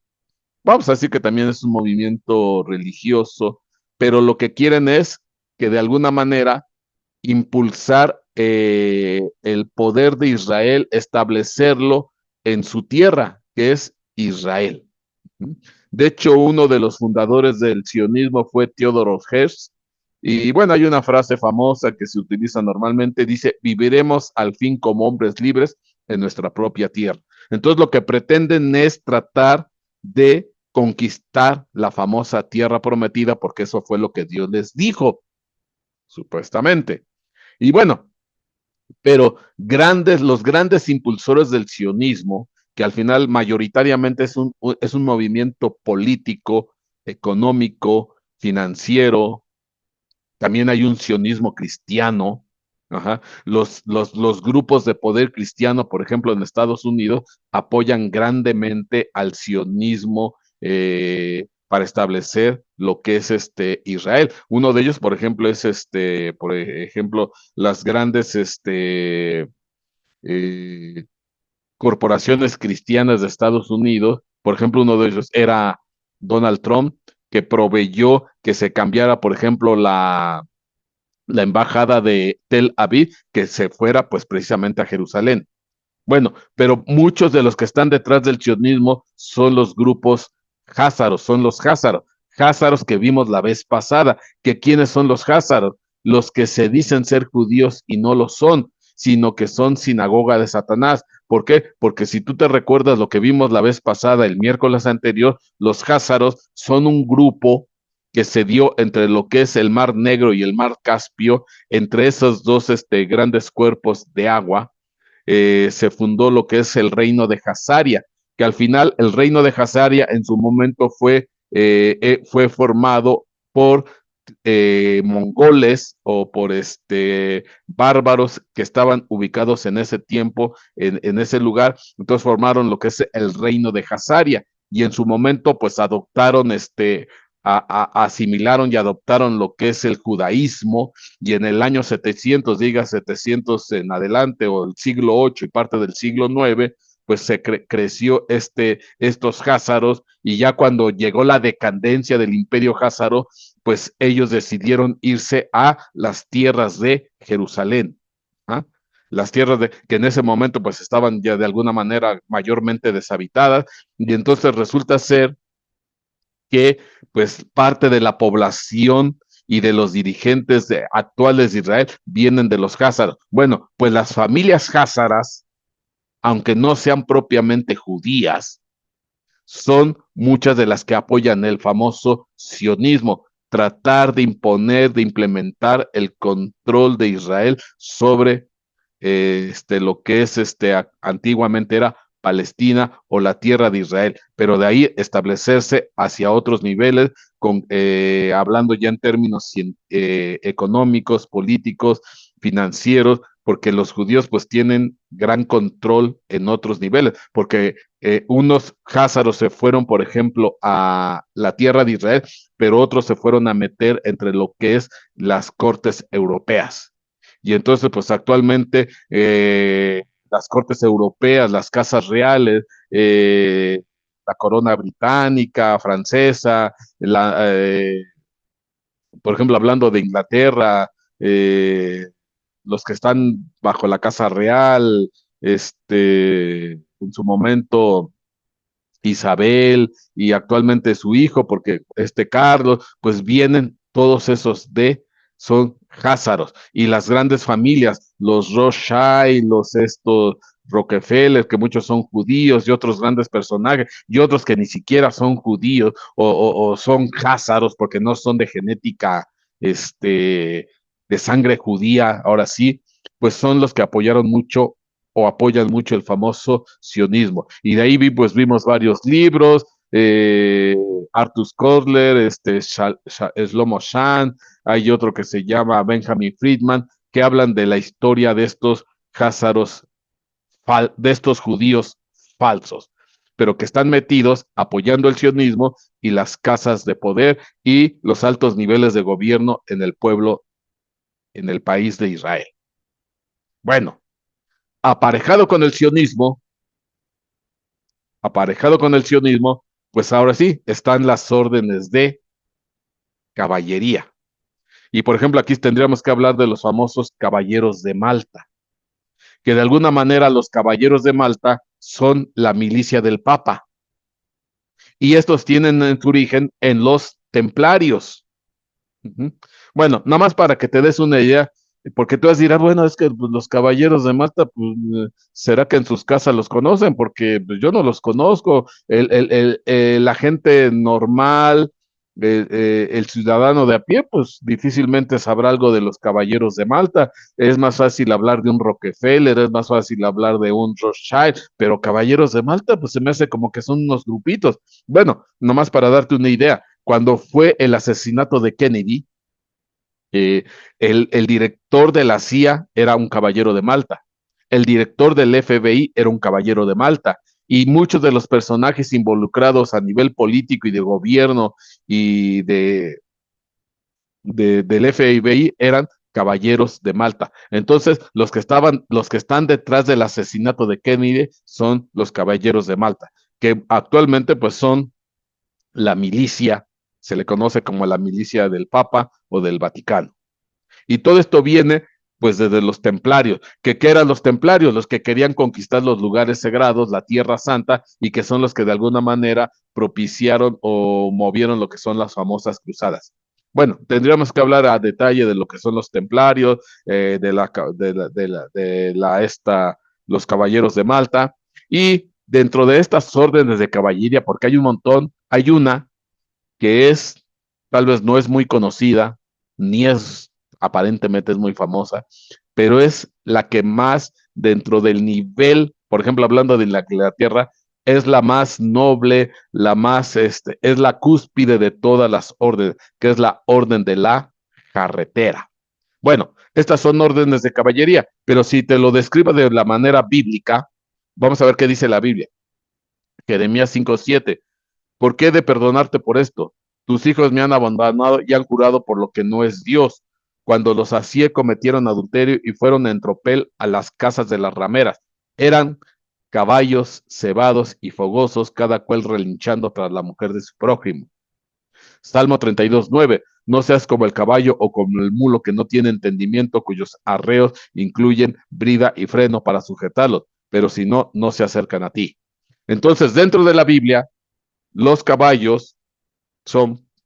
vamos a decir que también es un movimiento religioso, pero lo que quieren es que de alguna manera impulsar el poder de Israel, establecerlo en su tierra, que es Israel. De hecho, uno de los fundadores del sionismo fue Theodor Herzl. Y bueno, hay una frase famosa que se utiliza normalmente, dice, viviremos al fin como hombres libres en nuestra propia tierra. Entonces, lo que pretenden es tratar de conquistar la famosa tierra prometida, porque eso fue lo que Dios les dijo, supuestamente. Y bueno, pero los grandes impulsores del sionismo, que al final mayoritariamente es un movimiento político, económico, financiero, también hay un sionismo cristiano. Ajá. Los grupos de poder cristiano, por ejemplo, en Estados Unidos, apoyan grandemente al sionismo para establecer lo que es Israel. Uno de ellos, por ejemplo, es por ejemplo, las grandes eh, corporaciones cristianas de Estados Unidos. Por ejemplo, uno de ellos era Donald Trump, que proveyó que se cambiara, por ejemplo, la embajada de Tel Aviv, que se fuera pues precisamente a Jerusalén. Bueno, pero muchos de los que están detrás del sionismo son los grupos házaros, son los házaros que vimos la vez pasada. ¿Que quiénes son los házaros? Los que se dicen ser judíos y no lo son, sino que son sinagoga de Satanás. ¿Por qué? Porque si tú te recuerdas lo que vimos la vez pasada, el miércoles anterior, los házaros son un grupo que se dio entre lo que es el Mar Negro y el Mar Caspio, entre esos dos grandes cuerpos de agua, se fundó lo que es el reino de Hazaria, que al final el reino de Hazaria en su momento fue formado por mongoles o por bárbaros que estaban ubicados en ese tiempo, en ese lugar. Entonces formaron lo que es el reino de Hazaria y en su momento pues adoptaron asimilaron y adoptaron lo que es el judaísmo, y en el año 700, diga 700 en adelante, o el siglo 8 y parte del siglo 9, pues creció estos házaros, y ya cuando llegó la decadencia del imperio házaro, pues ellos decidieron irse a las tierras de Jerusalén. ¿Ah? Las tierras que en ese momento pues estaban ya de alguna manera mayormente deshabitadas, y entonces resulta ser que pues parte de la población y de los dirigentes actuales de Israel vienen de los házaros. Bueno, pues las familias házaras, aunque no sean propiamente judías, son muchas de las que apoyan el famoso sionismo, tratar de imponer, de implementar el control de Israel sobre lo que es antiguamente era Palestina o la tierra de Israel, pero de ahí establecerse hacia otros niveles, hablando ya en términos económicos, políticos, financieros, porque los judíos pues tienen gran control en otros niveles, porque unos házaros se fueron, por ejemplo, a la tierra de Israel, pero otros se fueron a meter entre lo que es las cortes europeas. Y entonces, pues actualmente las cortes europeas, las casas reales, la corona británica, francesa, por ejemplo, hablando de Inglaterra, los que están bajo la Casa Real, en su momento Isabel y actualmente su hijo, porque Carlos, pues vienen todos esos son házaros, y las grandes familias, los Rothschild, los Rockefeller, que muchos son judíos, y otros grandes personajes, y otros que ni siquiera son judíos o son házaros porque no son de genética, de sangre judía, ahora sí, pues son los que apoyaron mucho o apoyan mucho el famoso sionismo. Y de ahí pues vimos varios libros, Arthur Koestler, Shlomo Shan, hay otro que se llama Benjamin Friedman, que hablan de la historia de estos házaros, de estos judíos falsos, pero que están metidos apoyando el sionismo y las casas de poder y los altos niveles de gobierno en el pueblo, en el país de Israel. Bueno, aparejado con el sionismo, aparejado con el sionismo, pues ahora sí, están las órdenes de caballería. Y por ejemplo, aquí tendríamos que hablar de los famosos caballeros de Malta, que de alguna manera los caballeros de Malta son la milicia del Papa. Y estos tienen en su origen en los templarios. Uh-huh. Bueno, nada más para que te des una idea, porque tú vas a decir, bueno, es que pues, los caballeros de Malta, pues, ¿será que en sus casas los conocen? Porque pues, yo no los conozco. La gente normal, el ciudadano de a pie, pues difícilmente sabrá algo de los caballeros de Malta. Es más fácil hablar de un Rockefeller, es más fácil hablar de un Rothschild, pero caballeros de Malta, pues se me hace como que son unos grupitos. Bueno, nomás para darte una idea, cuando fue el asesinato de Kennedy, eh, el director de la CIA era un caballero de Malta, el director del FBI era un caballero de Malta, y muchos de los personajes involucrados a nivel político y de gobierno y del FBI eran caballeros de Malta. Entonces, los que están detrás del asesinato de Kennedy son los caballeros de Malta, que actualmente pues son la milicia, se le conoce como la milicia del Papa o del Vaticano. Y todo esto viene pues desde los templarios, que ¿qué eran los templarios? Los que querían conquistar los lugares sagrados, la Tierra Santa, y que son los que de alguna manera propiciaron o movieron lo que son las famosas cruzadas. Bueno, tendríamos que hablar a detalle de lo que son los templarios, los caballeros de Malta, y dentro de estas órdenes de caballería, porque hay un montón, hay una que es, tal vez no es muy conocida, ni es, aparentemente es muy famosa, pero es la que más dentro del nivel, por ejemplo, hablando de la Inglaterra, es la más noble, es la cúspide de todas las órdenes, que es la orden de la carretera. Bueno, estas son órdenes de caballería, pero si te lo describo de la manera bíblica, vamos a ver qué dice la Biblia. Jeremías 5:7. ¿Por qué he de perdonarte por esto? Tus hijos me han abandonado y han jurado por lo que no es Dios. Cuando los sacié cometieron adulterio y fueron en tropel a las casas de las rameras. Eran caballos cebados y fogosos, cada cual relinchando tras la mujer de su prójimo. Salmo 32:9. No seas como el caballo o como el mulo que no tiene entendimiento, cuyos arreos incluyen brida y freno para sujetarlos, pero si no, no se acercan a ti. Entonces, dentro de la Biblia, los caballos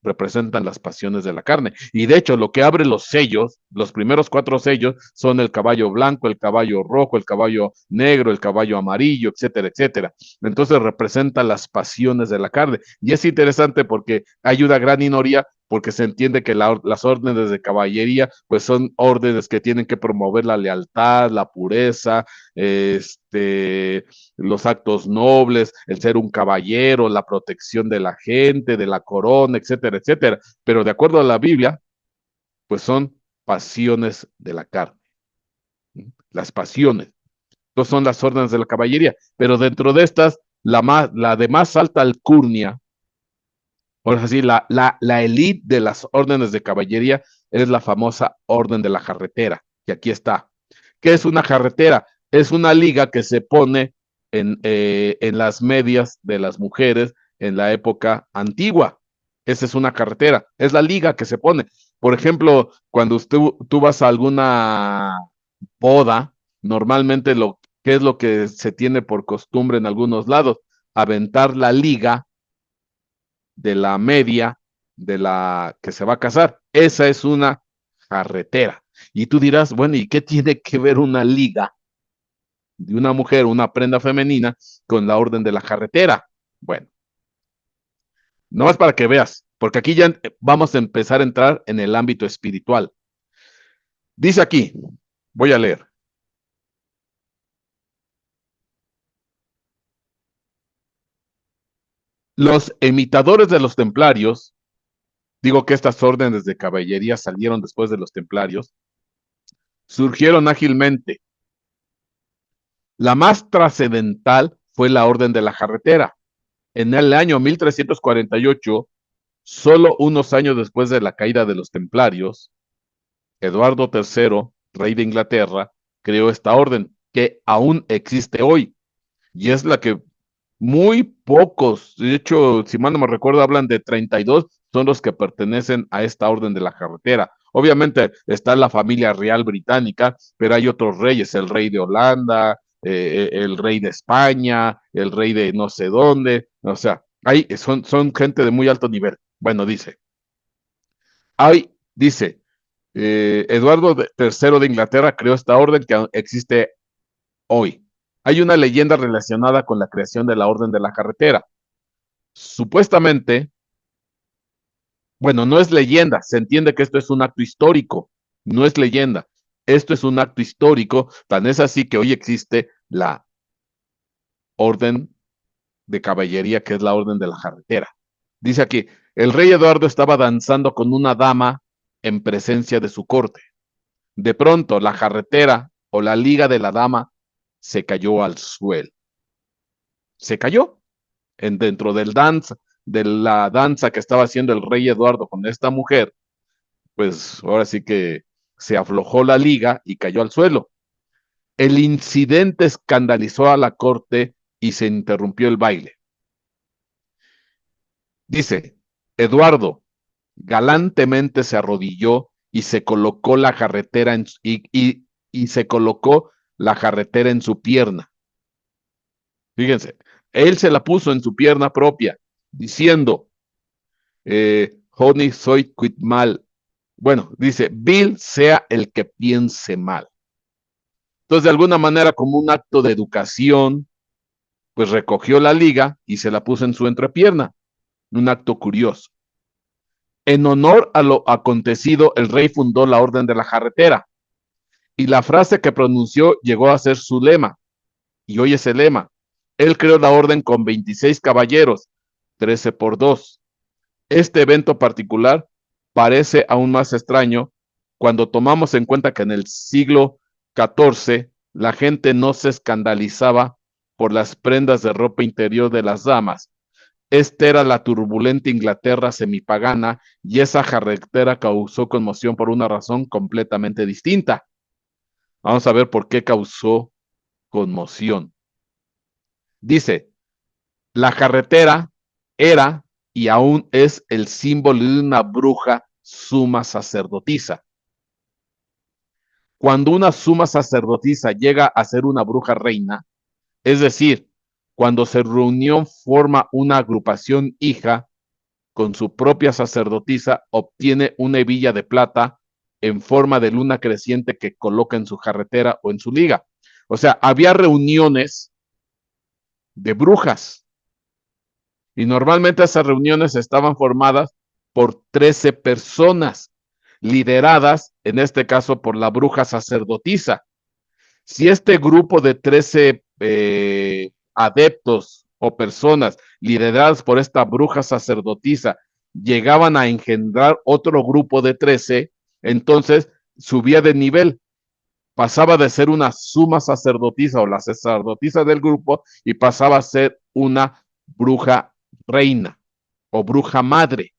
representan las pasiones de la carne. Y de hecho, lo que abre los sellos, los primeros 4 sellos, son el caballo blanco, el caballo rojo, el caballo negro, el caballo amarillo, etcétera, etcétera. Entonces representa las pasiones de la carne. Y es interesante porque hay una gran minoría porque se entiende que las órdenes de caballería pues son órdenes que tienen que promover la lealtad, la pureza, los actos nobles, el ser un caballero, la protección de la gente, de la corona, etcétera, etcétera. Pero de acuerdo a la Biblia, pues son pasiones de la carne, las pasiones. Entonces son las órdenes de la caballería. Pero dentro de estas, la de más alta alcurnia, por así, la elite de las órdenes de caballería es la famosa orden de la jarretera, que aquí está. ¿Qué es una jarretera? Es una liga que se pone en las medias de las mujeres en la época antigua. Esa es una carretera, es la liga que se pone. Por ejemplo, cuando tú vas a alguna boda, normalmente ¿qué es lo que se tiene por costumbre en algunos lados? Aventar la liga de la media de la que se va a casar. Esa es una carretera. Y tú dirás, bueno, ¿y qué tiene que ver una liga de una mujer, una prenda femenina, con la orden de la carretera? Bueno, no más para que veas, porque aquí ya vamos a empezar a entrar en el ámbito espiritual. Dice aquí, voy a leer. Los imitadores de los templarios, digo que estas órdenes de caballería salieron después de los templarios, surgieron ágilmente. La más trascendental fue la Orden de la Jarretera. En el año 1348, solo unos años después de la caída de los templarios, Eduardo III, rey de Inglaterra, creó esta orden que aún existe hoy y es la que muy pocos, de hecho, si mal no me recuerdo, hablan de 32, son los que pertenecen a esta orden de la carretera. Obviamente está la familia real británica, pero hay otros reyes, el rey de Holanda, el rey de España, el rey de no sé dónde, o sea, son gente de muy alto nivel. Bueno, dice, Eduardo III de Inglaterra creó esta orden que existe hoy. Hay una leyenda relacionada con la creación de la Orden de la Carretera. Supuestamente, bueno, no es leyenda, se entiende que esto es un acto histórico, no es leyenda. Esto es un acto histórico, tan es así que hoy existe la Orden de Caballería, que es la Orden de la Carretera. Dice aquí, el rey Eduardo estaba danzando con una dama en presencia de su corte. De pronto, la carretera o la liga de la dama se cayó al suelo. se cayó dentro de la danza que estaba haciendo el rey Eduardo con esta mujer. Pues ahora sí que se aflojó la liga y cayó al suelo. El incidente escandalizó a la corte y se interrumpió el baile. Dice, Eduardo galantemente se arrodilló y se colocó la jarretera y se colocó la jarretera en su pierna. Fíjense, él se la puso en su pierna propia, diciendo, Honey, soy quit mal. Bueno, dice, Bill sea el que piense mal. Entonces, de alguna manera, como un acto de educación, pues recogió la liga y se la puso en su entrepierna. Un acto curioso. En honor a lo acontecido, el rey fundó la Orden de la Jarretera y la frase que pronunció llegó a ser su lema. Y hoy es el lema. Él creó la orden con 26 caballeros, 13 por 2. Este evento particular parece aún más extraño cuando tomamos en cuenta que en el siglo XIV la gente no se escandalizaba por las prendas de ropa interior de las damas. Esta era la turbulenta Inglaterra semipagana y esa jarretera causó conmoción por una razón completamente distinta. Vamos a ver por qué causó conmoción. Dice, la jarretera era y aún es el símbolo de una bruja suma sacerdotisa. Cuando una suma sacerdotisa llega a ser una bruja reina, es decir, cuando su reunión forma una agrupación hija con su propia sacerdotisa, obtiene una hebilla de plata en forma de luna creciente que coloca en su jarretera o en su liga. O sea, había reuniones de brujas y normalmente esas reuniones estaban formadas por 13 personas, lideradas, en este caso, por la bruja sacerdotisa. Si este grupo de 13 adeptos o personas lideradas por esta bruja sacerdotisa llegaban a engendrar otro grupo de 13, entonces subía de nivel, pasaba de ser una suma sacerdotisa o la sacerdotisa del grupo y pasaba a ser una bruja reina o bruja madre.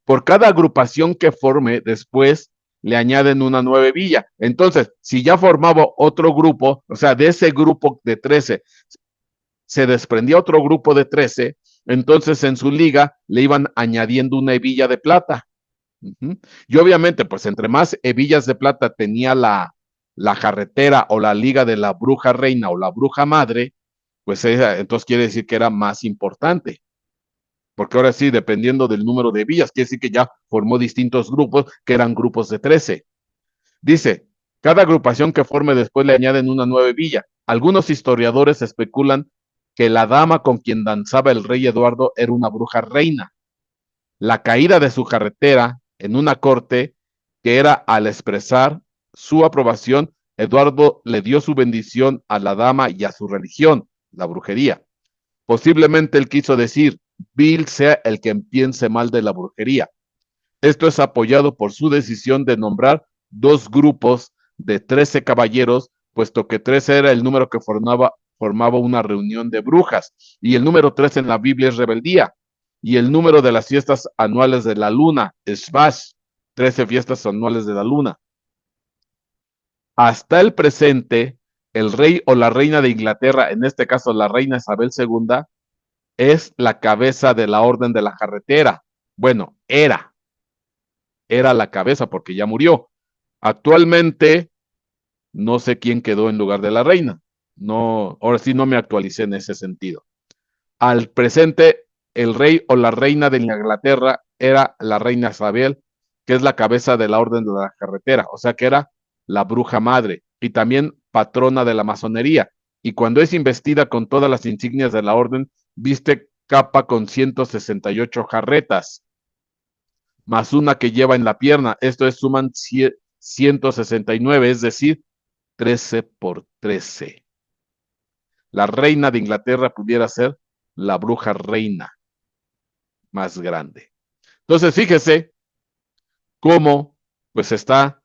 Por cada agrupación que forme, después le añaden una nueva villa. Entonces, si ya formaba otro grupo, o sea, de ese grupo de 13, se desprendía otro grupo de 13, entonces en su liga le iban añadiendo una hebilla de plata. Y obviamente, pues entre más hebillas de plata tenía la jarretera o la liga de la bruja reina o la bruja madre, pues entonces quiere decir que era más importante. Porque ahora sí, dependiendo del número de villas, quiere decir que ya formó distintos grupos que eran grupos de 13. Dice, cada agrupación que forme después le añaden una nueva villa. Algunos historiadores especulan que la dama con quien danzaba el rey Eduardo era una bruja reina. La caída de su carretera en una corte que era al expresar su aprobación, Eduardo le dio su bendición a la dama y a su religión, la brujería. Posiblemente él quiso decir, Bill sea el que piense mal de la brujería. Esto es apoyado por su decisión de nombrar dos grupos de 13 caballeros, puesto que 13 era el número que formaba una reunión de brujas, y el número 13 en la Biblia es rebeldía, y el número de las fiestas anuales de la luna es Shvash, 13 fiestas anuales de la luna. Hasta el presente, el rey o la reina de Inglaterra, en este caso la reina Isabel II, es la cabeza de la orden de la jarretera. Bueno, era la cabeza porque ya murió. Actualmente no sé quién quedó en lugar de la reina. No, ahora sí no me actualicé en ese sentido. Al presente, el rey o la reina de Inglaterra era la reina Isabel, que es la cabeza de la orden de la carretera, o sea que era la bruja madre y también patrona de la masonería. Y cuando es investida con todas las insignias de la orden, viste capa con 168 jarretas, más una que lleva en la pierna. Esto es, suman 169, es decir, 13 por 13. La reina de Inglaterra pudiera ser la bruja reina más grande. Entonces, fíjese cómo pues está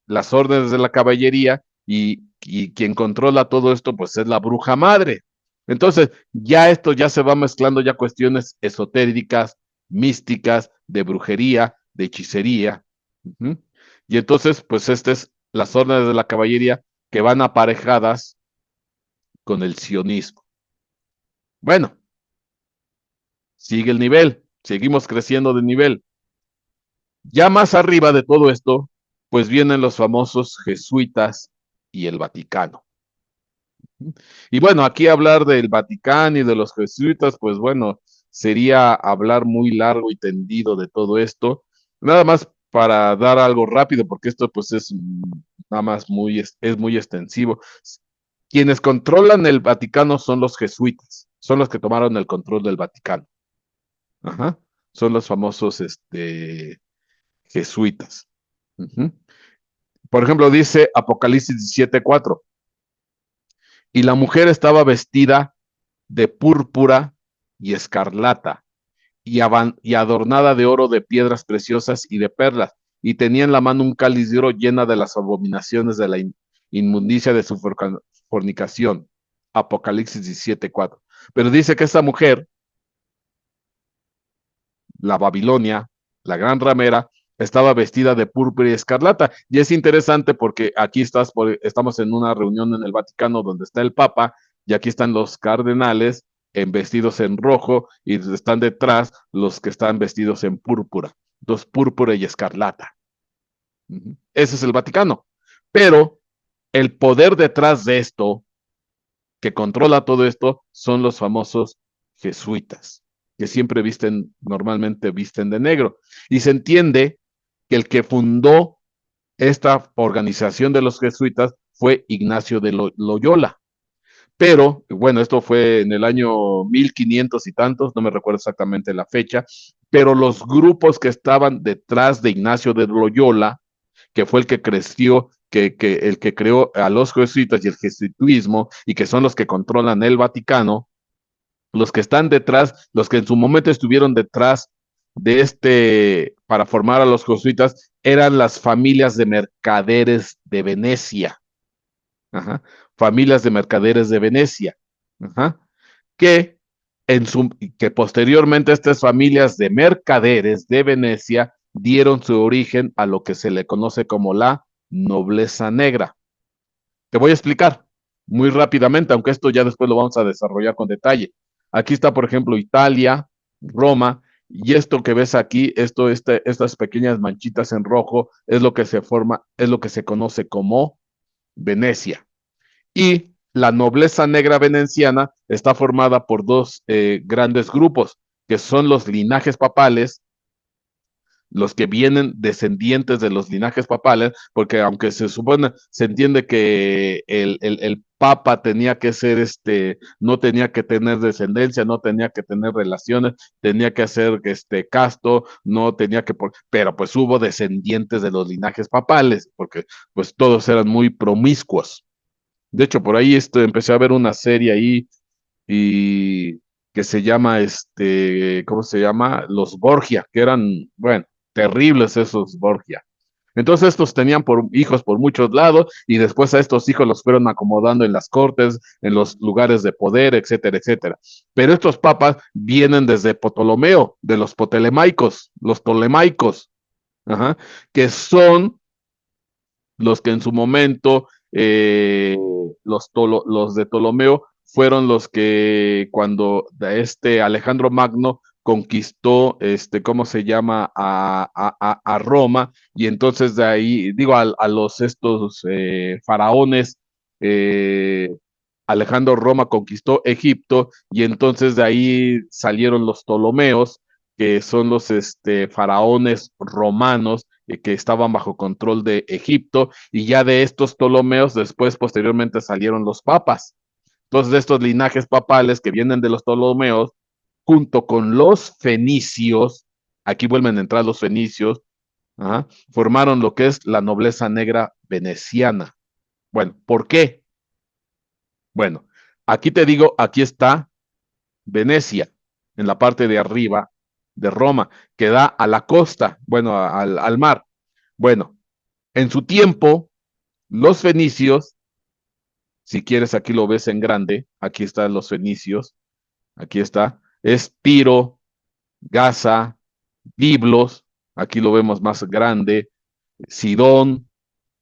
las órdenes de la caballería y y quien controla todo esto, pues es la bruja madre. Entonces, ya esto ya se va mezclando ya cuestiones esotéricas, místicas, de brujería, de hechicería. Uh-huh. Y entonces, pues estas es las órdenes de la caballería que van aparejadas con el sionismo. Bueno, sigue el nivel, seguimos creciendo de nivel. Ya más arriba de todo esto, pues vienen los famosos jesuitas y el Vaticano. Y bueno, aquí hablar del Vaticano y de los jesuitas, pues bueno, sería hablar muy largo y tendido de todo esto. Nada más para dar algo rápido, porque esto pues es nada más es muy extensivo. Quienes controlan el Vaticano son los jesuitas, son los que tomaron el control del Vaticano. Ajá. Son los famosos jesuitas. Uh-huh. Por ejemplo, dice Apocalipsis 17:4, y la mujer estaba vestida de púrpura y escarlata, y adornada de oro, de piedras preciosas y de perlas, y tenía en la mano un cáliz de oro llena de las abominaciones de la inmundicia de su fornicación. Apocalipsis 17:4. Pero dice que esta mujer, la Babilonia, la gran ramera, estaba vestida de púrpura y escarlata. Y es interesante porque aquí estamos en una reunión en el Vaticano donde está el Papa y aquí están los cardenales vestidos en rojo y están detrás los que están vestidos en púrpura. Entonces, púrpura y escarlata. Ese es el Vaticano. Pero el poder detrás de esto, que controla todo esto, son los famosos jesuitas, que siempre normalmente visten de negro. Y se entiende que el que fundó esta organización de los jesuitas fue Ignacio de Loyola. Pero, bueno, esto fue en el año 1500 y tantos, no me recuerdo exactamente la fecha, pero los grupos que estaban detrás de Ignacio de Loyola, que fue el que creció, el que creó a los jesuitas y el jesuitismo, y que son los que controlan el Vaticano, los que están detrás, los que en su momento estuvieron detrás de para formar a los jesuitas, eran las familias de mercaderes de Venecia. Ajá. Familias de mercaderes de Venecia. Ajá. Que, que posteriormente estas familias de mercaderes de Venecia dieron su origen a lo que se le conoce como la nobleza negra. Te voy a explicar muy rápidamente, aunque esto ya después lo vamos a desarrollar con detalle. Aquí está, por ejemplo, Italia, Roma, y esto que ves aquí, estas pequeñas manchitas en rojo, es lo que se forma, es lo que se conoce como Venecia. Y la nobleza negra veneciana está formada por dos grandes grupos, que son los linajes papales, los que vienen descendientes de los linajes papales, porque aunque se supone, se entiende que el papa tenía que ser no tenía que tener descendencia, no tenía que tener relaciones, tenía que ser casto, no tenía que, pero pues hubo descendientes de los linajes papales, porque pues todos eran muy promiscuos. De hecho, por ahí empecé a ver una serie ahí y que se llama, ¿cómo se llama? Los Borgia, que eran, bueno, terribles esos Borgia. Entonces estos tenían hijos por muchos lados y después a estos hijos los fueron acomodando en las cortes, en los lugares de poder, etcétera, etcétera. Pero estos papas vienen desde Ptolomeo, de los tolemaicos, ajá, que son los que en su momento, los de Ptolomeo, fueron los que cuando Alejandro Magno conquistó, ¿cómo se llama? A Roma, y entonces de ahí, digo, los estos faraones, eh, Alejandro Roma conquistó Egipto, y entonces de ahí salieron los Ptolomeos, que son los faraones romanos que estaban bajo control de Egipto, y ya de estos Ptolomeos después posteriormente salieron los papas. Entonces de estos linajes papales que vienen de los Ptolomeos, junto con los fenicios, aquí vuelven a entrar los fenicios, ¿ah? Formaron lo que es la nobleza negra veneciana. Bueno, ¿por qué? Bueno, aquí te digo, aquí está Venecia, en la parte de arriba de Roma, que da a la costa, bueno, al mar. Bueno, en su tiempo, los fenicios Si quieres, aquí lo ves en grande. Aquí están los fenicios. Aquí está. Es Tiro, Gaza, Biblos. Aquí lo vemos más grande. Sidón,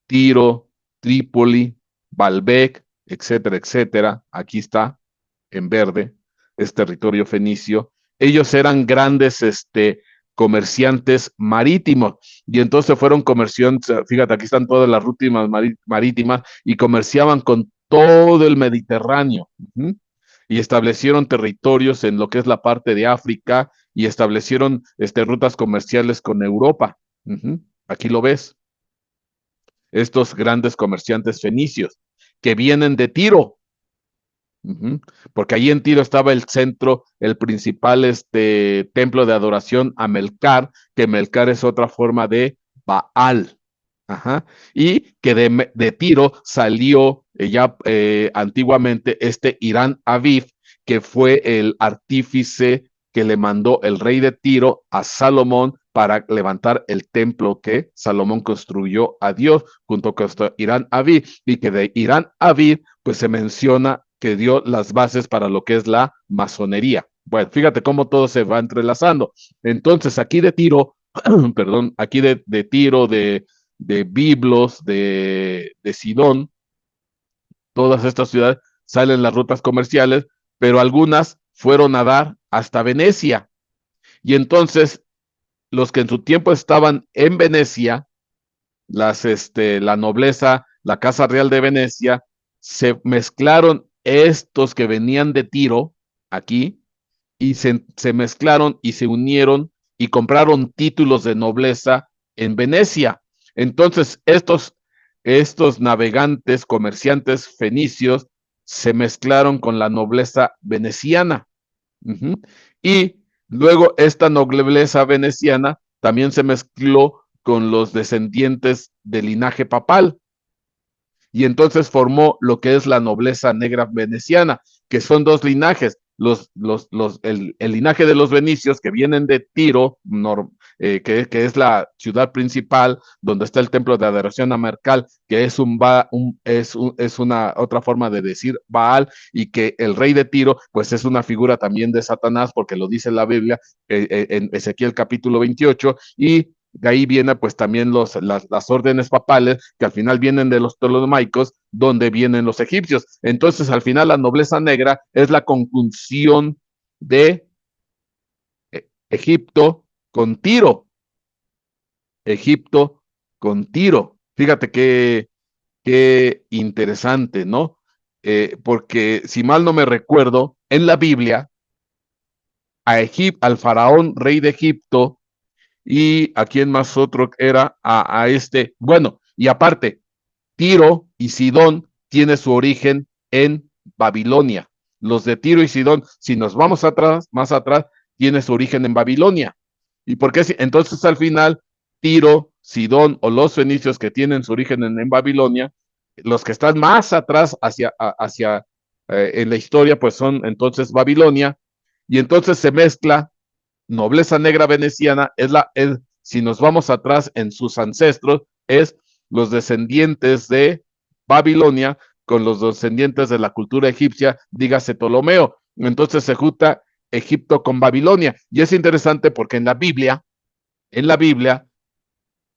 Tiro, Trípoli, Baalbek, etcétera, etcétera. Aquí está, en verde, es territorio fenicio. Ellos eran grandes, comerciantes marítimos, y entonces fueron comerciantes, fíjate, aquí están todas las rutas marítimas, y comerciaban con todo el Mediterráneo. Y establecieron territorios en lo que es la parte de África, y establecieron rutas comerciales con Europa. Aquí lo ves, estos grandes comerciantes fenicios que vienen de Tiro. Porque ahí en Tiro estaba el centro, el principal templo de adoración a Melcar, que Melcar es otra forma de Baal. Ajá. Y que de Tiro salió ya antiguamente Irán Aviv, que fue el artífice que le mandó el rey de Tiro a Salomón para levantar el templo que Salomón construyó a Dios junto con Irán Aviv, y que de Irán Aviv pues se menciona que dio las bases para lo que es la masonería. Bueno, fíjate cómo todo se va entrelazando. Entonces, aquí de Tiro, perdón, aquí de Tiro, de Biblos, de Sidón, todas estas ciudades salen las rutas comerciales, pero algunas fueron a dar hasta Venecia. Y entonces, los que en su tiempo estaban en Venecia, la nobleza, la Casa Real de Venecia, se mezclaron estos que venían de Tiro aquí, y se mezclaron y se unieron y compraron títulos de nobleza en Venecia. Entonces, estos navegantes, comerciantes fenicios, se mezclaron con la nobleza veneciana. Y luego esta nobleza veneciana también se mezcló con los descendientes del linaje papal, y entonces formó lo que es la nobleza negra veneciana, que son dos linajes, el linaje de los venicios, que vienen de Tiro, que es la ciudad principal donde está el templo de adoración a Mercal, que es una otra forma de decir Baal, y que el rey de Tiro pues es una figura también de Satanás, porque lo dice la Biblia en Ezequiel capítulo 28, y de ahí viene pues también las órdenes papales, que al final vienen de los ptolomaicos, donde vienen los egipcios. Entonces, al final, la nobleza negra es la conjunción de Egipto con Tiro. Egipto con Tiro. Fíjate qué interesante, ¿no? Porque si mal no me recuerdo, en la Biblia, al faraón rey de Egipto, y a quién más otro era, bueno, y aparte, Tiro y Sidón tiene su origen en Babilonia. Los de Tiro y Sidón, si nos vamos atrás, más atrás, tiene su origen en Babilonia. ¿Y por qué? Entonces, al final, Tiro, Sidón o los fenicios que tienen su origen en Babilonia, los que están más atrás hacia en la historia, pues son entonces Babilonia, y entonces se mezcla nobleza negra veneciana, si nos vamos atrás en sus ancestros, es los descendientes de Babilonia con los descendientes de la cultura egipcia, dígase Ptolomeo. Entonces se junta Egipto con Babilonia. Y es interesante porque en la Biblia,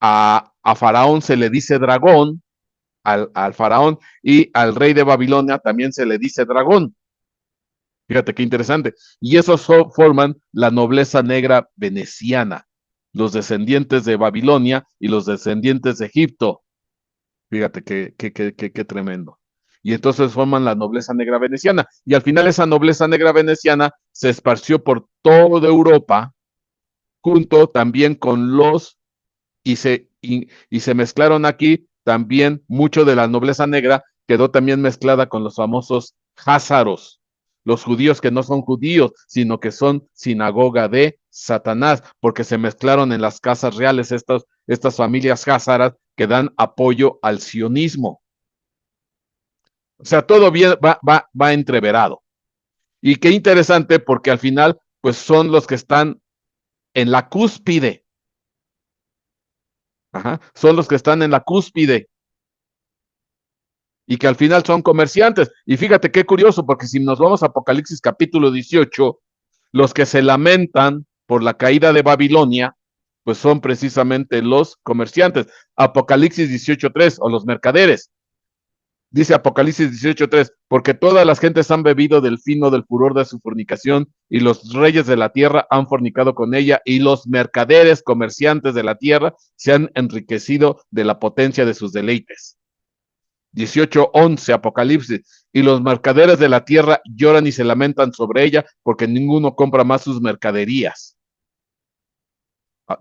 a Faraón se le dice dragón, al faraón, y al rey de Babilonia también se le dice dragón. Fíjate qué interesante. Y esos forman la nobleza negra veneciana, los descendientes de Babilonia y los descendientes de Egipto. Fíjate qué tremendo. Y entonces forman la nobleza negra veneciana. Y al final esa nobleza negra veneciana se esparció por toda Europa, junto también con y se mezclaron aquí también. Mucho de la nobleza negra quedó también mezclada con los famosos házaros, los judíos que no son judíos, sino que son sinagoga de Satanás, porque se mezclaron en las casas reales estas familias házaras que dan apoyo al sionismo. O sea, todo bien, va entreverado. Y qué interesante, porque al final, pues son los que están en la cúspide. Ajá, son los que están en la cúspide. y que al final son comerciantes. Y fíjate qué curioso, porque si nos vamos a Apocalipsis capítulo 18, los que se lamentan por la caída de Babilonia, pues son precisamente los comerciantes. Apocalipsis 18:3, o los mercaderes. Dice Apocalipsis 18:3, porque todas las gentes han bebido del fino del furor de su fornicación, y los reyes de la tierra han fornicado con ella, y los mercaderes, comerciantes de la tierra, se han enriquecido de la potencia de sus deleites. 18:11, Apocalipsis, y los mercaderes de la tierra lloran y se lamentan sobre ella, porque ninguno compra más sus mercaderías.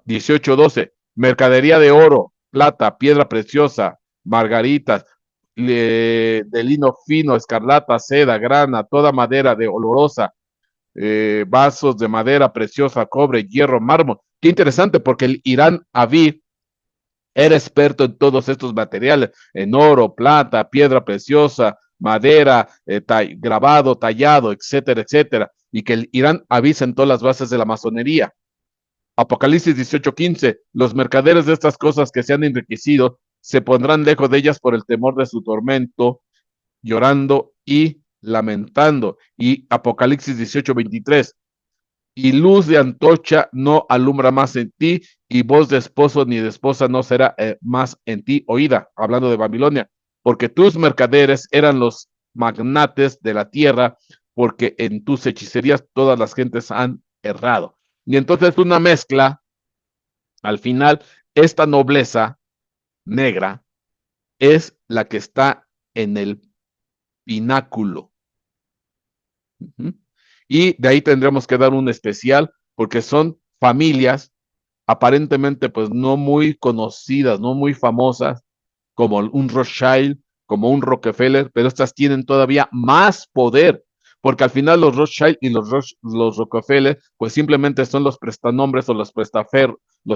18:12, mercadería de oro, plata, piedra preciosa, margaritas, de lino fino, escarlata, seda, grana, toda madera de olorosa, vasos de madera preciosa, cobre, hierro, mármol. Qué interesante, porque el Irán Aviv era experto en todos estos materiales, en oro, plata, piedra preciosa, madera, grabado, tallado, etcétera, etcétera, y que el Irán Aviv sentó las bases de la masonería. Apocalipsis 18:15, los mercaderes de estas cosas que se han enriquecido se pondrán lejos de ellas por el temor de su tormento, llorando y lamentando. Y Apocalipsis 18:23, y luz de antorcha no alumbra más en ti, y voz de esposo ni de esposa no será más en ti oída, hablando de Babilonia, porque tus mercaderes eran los magnates de la tierra, porque en tus hechicerías todas las gentes han errado. Y entonces una mezcla, al final, esta nobleza negra es la que está en el pináculo. Y de ahí tendremos que dar un especial, porque son familias aparentemente pues no muy conocidas, no muy famosas, como un Rothschild, como un Rockefeller, pero estas tienen todavía más poder, porque al final los Rothschild y los Rockefeller pues simplemente son los prestanombres o los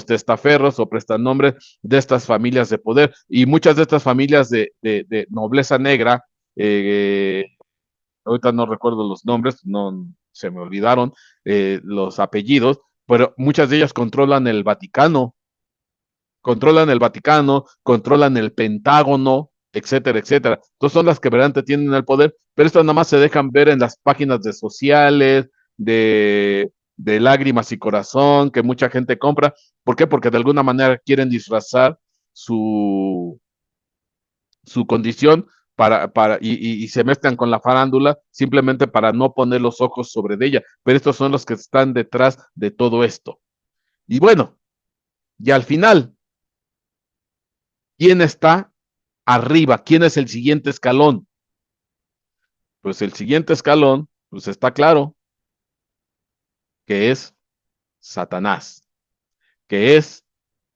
testaferros o prestanombres de estas familias de poder, y muchas de estas familias de nobleza negra, eh, ahorita no recuerdo los nombres, no se me olvidaron los apellidos, pero muchas de ellas controlan el Vaticano, controlan el Pentágono, etcétera, etcétera. Entonces son las que verdaderamente tienen el poder, pero estas nada más se dejan ver en las páginas de sociales, de lágrimas y corazón, que mucha gente compra. ¿Por qué? Porque de alguna manera quieren disfrazar su, su condición y se mezclan con la farándula simplemente para no poner los ojos sobre ella. Pero estos son los que están detrás de todo esto. Y bueno, y al final, ¿quién está arriba? ¿Quién es el siguiente escalón? Pues el siguiente escalón, pues está claro que es Satanás, que es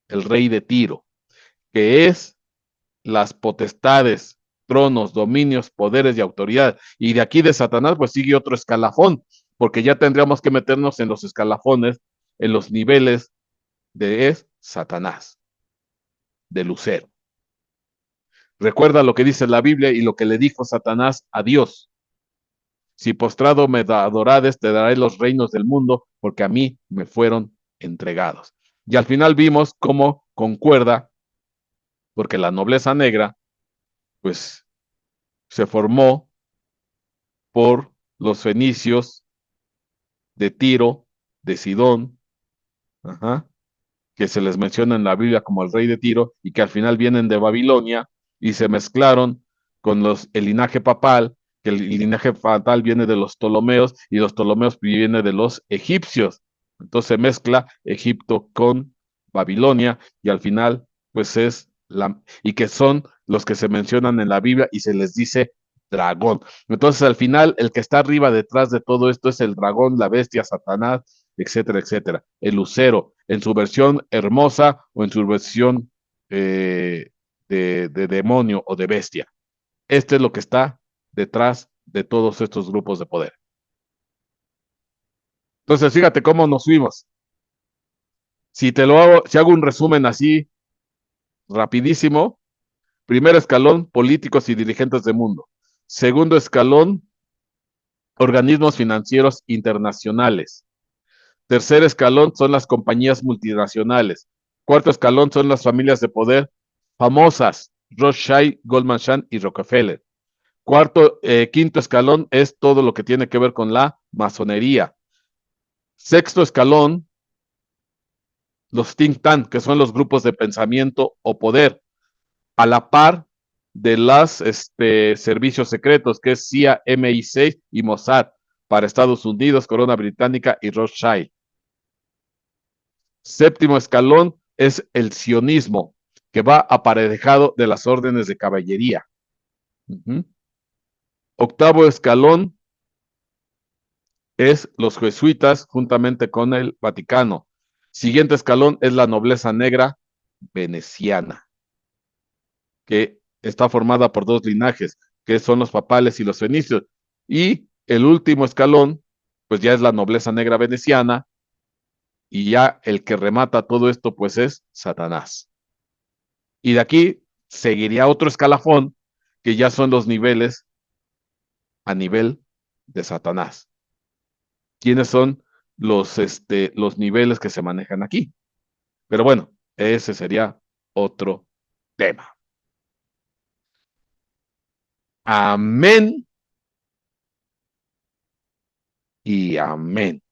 el rey de Tiro, que es las potestades, tronos, dominios, poderes y autoridad. Y de aquí de Satanás, pues sigue otro escalafón, porque ya tendríamos que meternos en los escalafones, en los niveles de Satanás, de Lucero. Recuerda lo que dice la Biblia y lo que le dijo Satanás a Dios. Si postrado me adorades, te daré los reinos del mundo, porque a mí me fueron entregados. Y al final vimos cómo concuerda, porque la nobleza negra, pues, se formó por los fenicios de Tiro, de Sidón, ajá, que se les menciona en la Biblia como el rey de Tiro, y que al final vienen de Babilonia y se mezclaron con el linaje papal, que el linaje papal viene de los Ptolomeos y los Ptolomeos viene de los egipcios. Entonces se mezcla Egipto con Babilonia y al final pues y que son los que se mencionan en la Biblia y se les dice dragón. Entonces al final el que está arriba detrás de todo esto es el dragón, la bestia, Satanás, etcétera, etcétera. El lucero, en su versión hermosa o en su versión de demonio o de bestia. Este es lo que está detrás de todos estos grupos de poder. Entonces, fíjate cómo nos fuimos. Si hago un resumen así rapidísimo, primer escalón, políticos y dirigentes del mundo. Segundo escalón, organismos financieros internacionales. Tercer escalón son las compañías multinacionales. Cuarto escalón son las familias de poder famosas. Rothschild, Goldman Sachs y Rockefeller. Quinto escalón es todo lo que tiene que ver con la masonería. Sexto escalón, los think tank, que son los grupos de pensamiento o poder, a la par de los servicios secretos, que es CIA, MI6 y Mossad, para Estados Unidos, Corona Británica y Rothschild. Séptimo escalón es el sionismo, que va aparejado de las órdenes de caballería. Octavo escalón es los jesuitas juntamente con el Vaticano. Siguiente escalón es la nobleza negra veneciana, que está formada por dos linajes, que son los papales y los fenicios. Y el último escalón, pues ya es la nobleza negra veneciana, y ya el que remata todo esto, pues es Satanás. Y de aquí seguiría otro escalafón, que ya son los niveles a nivel de Satanás. ¿Quiénes son los niveles que se manejan aquí? Pero bueno, ese sería otro tema. Amén y amén.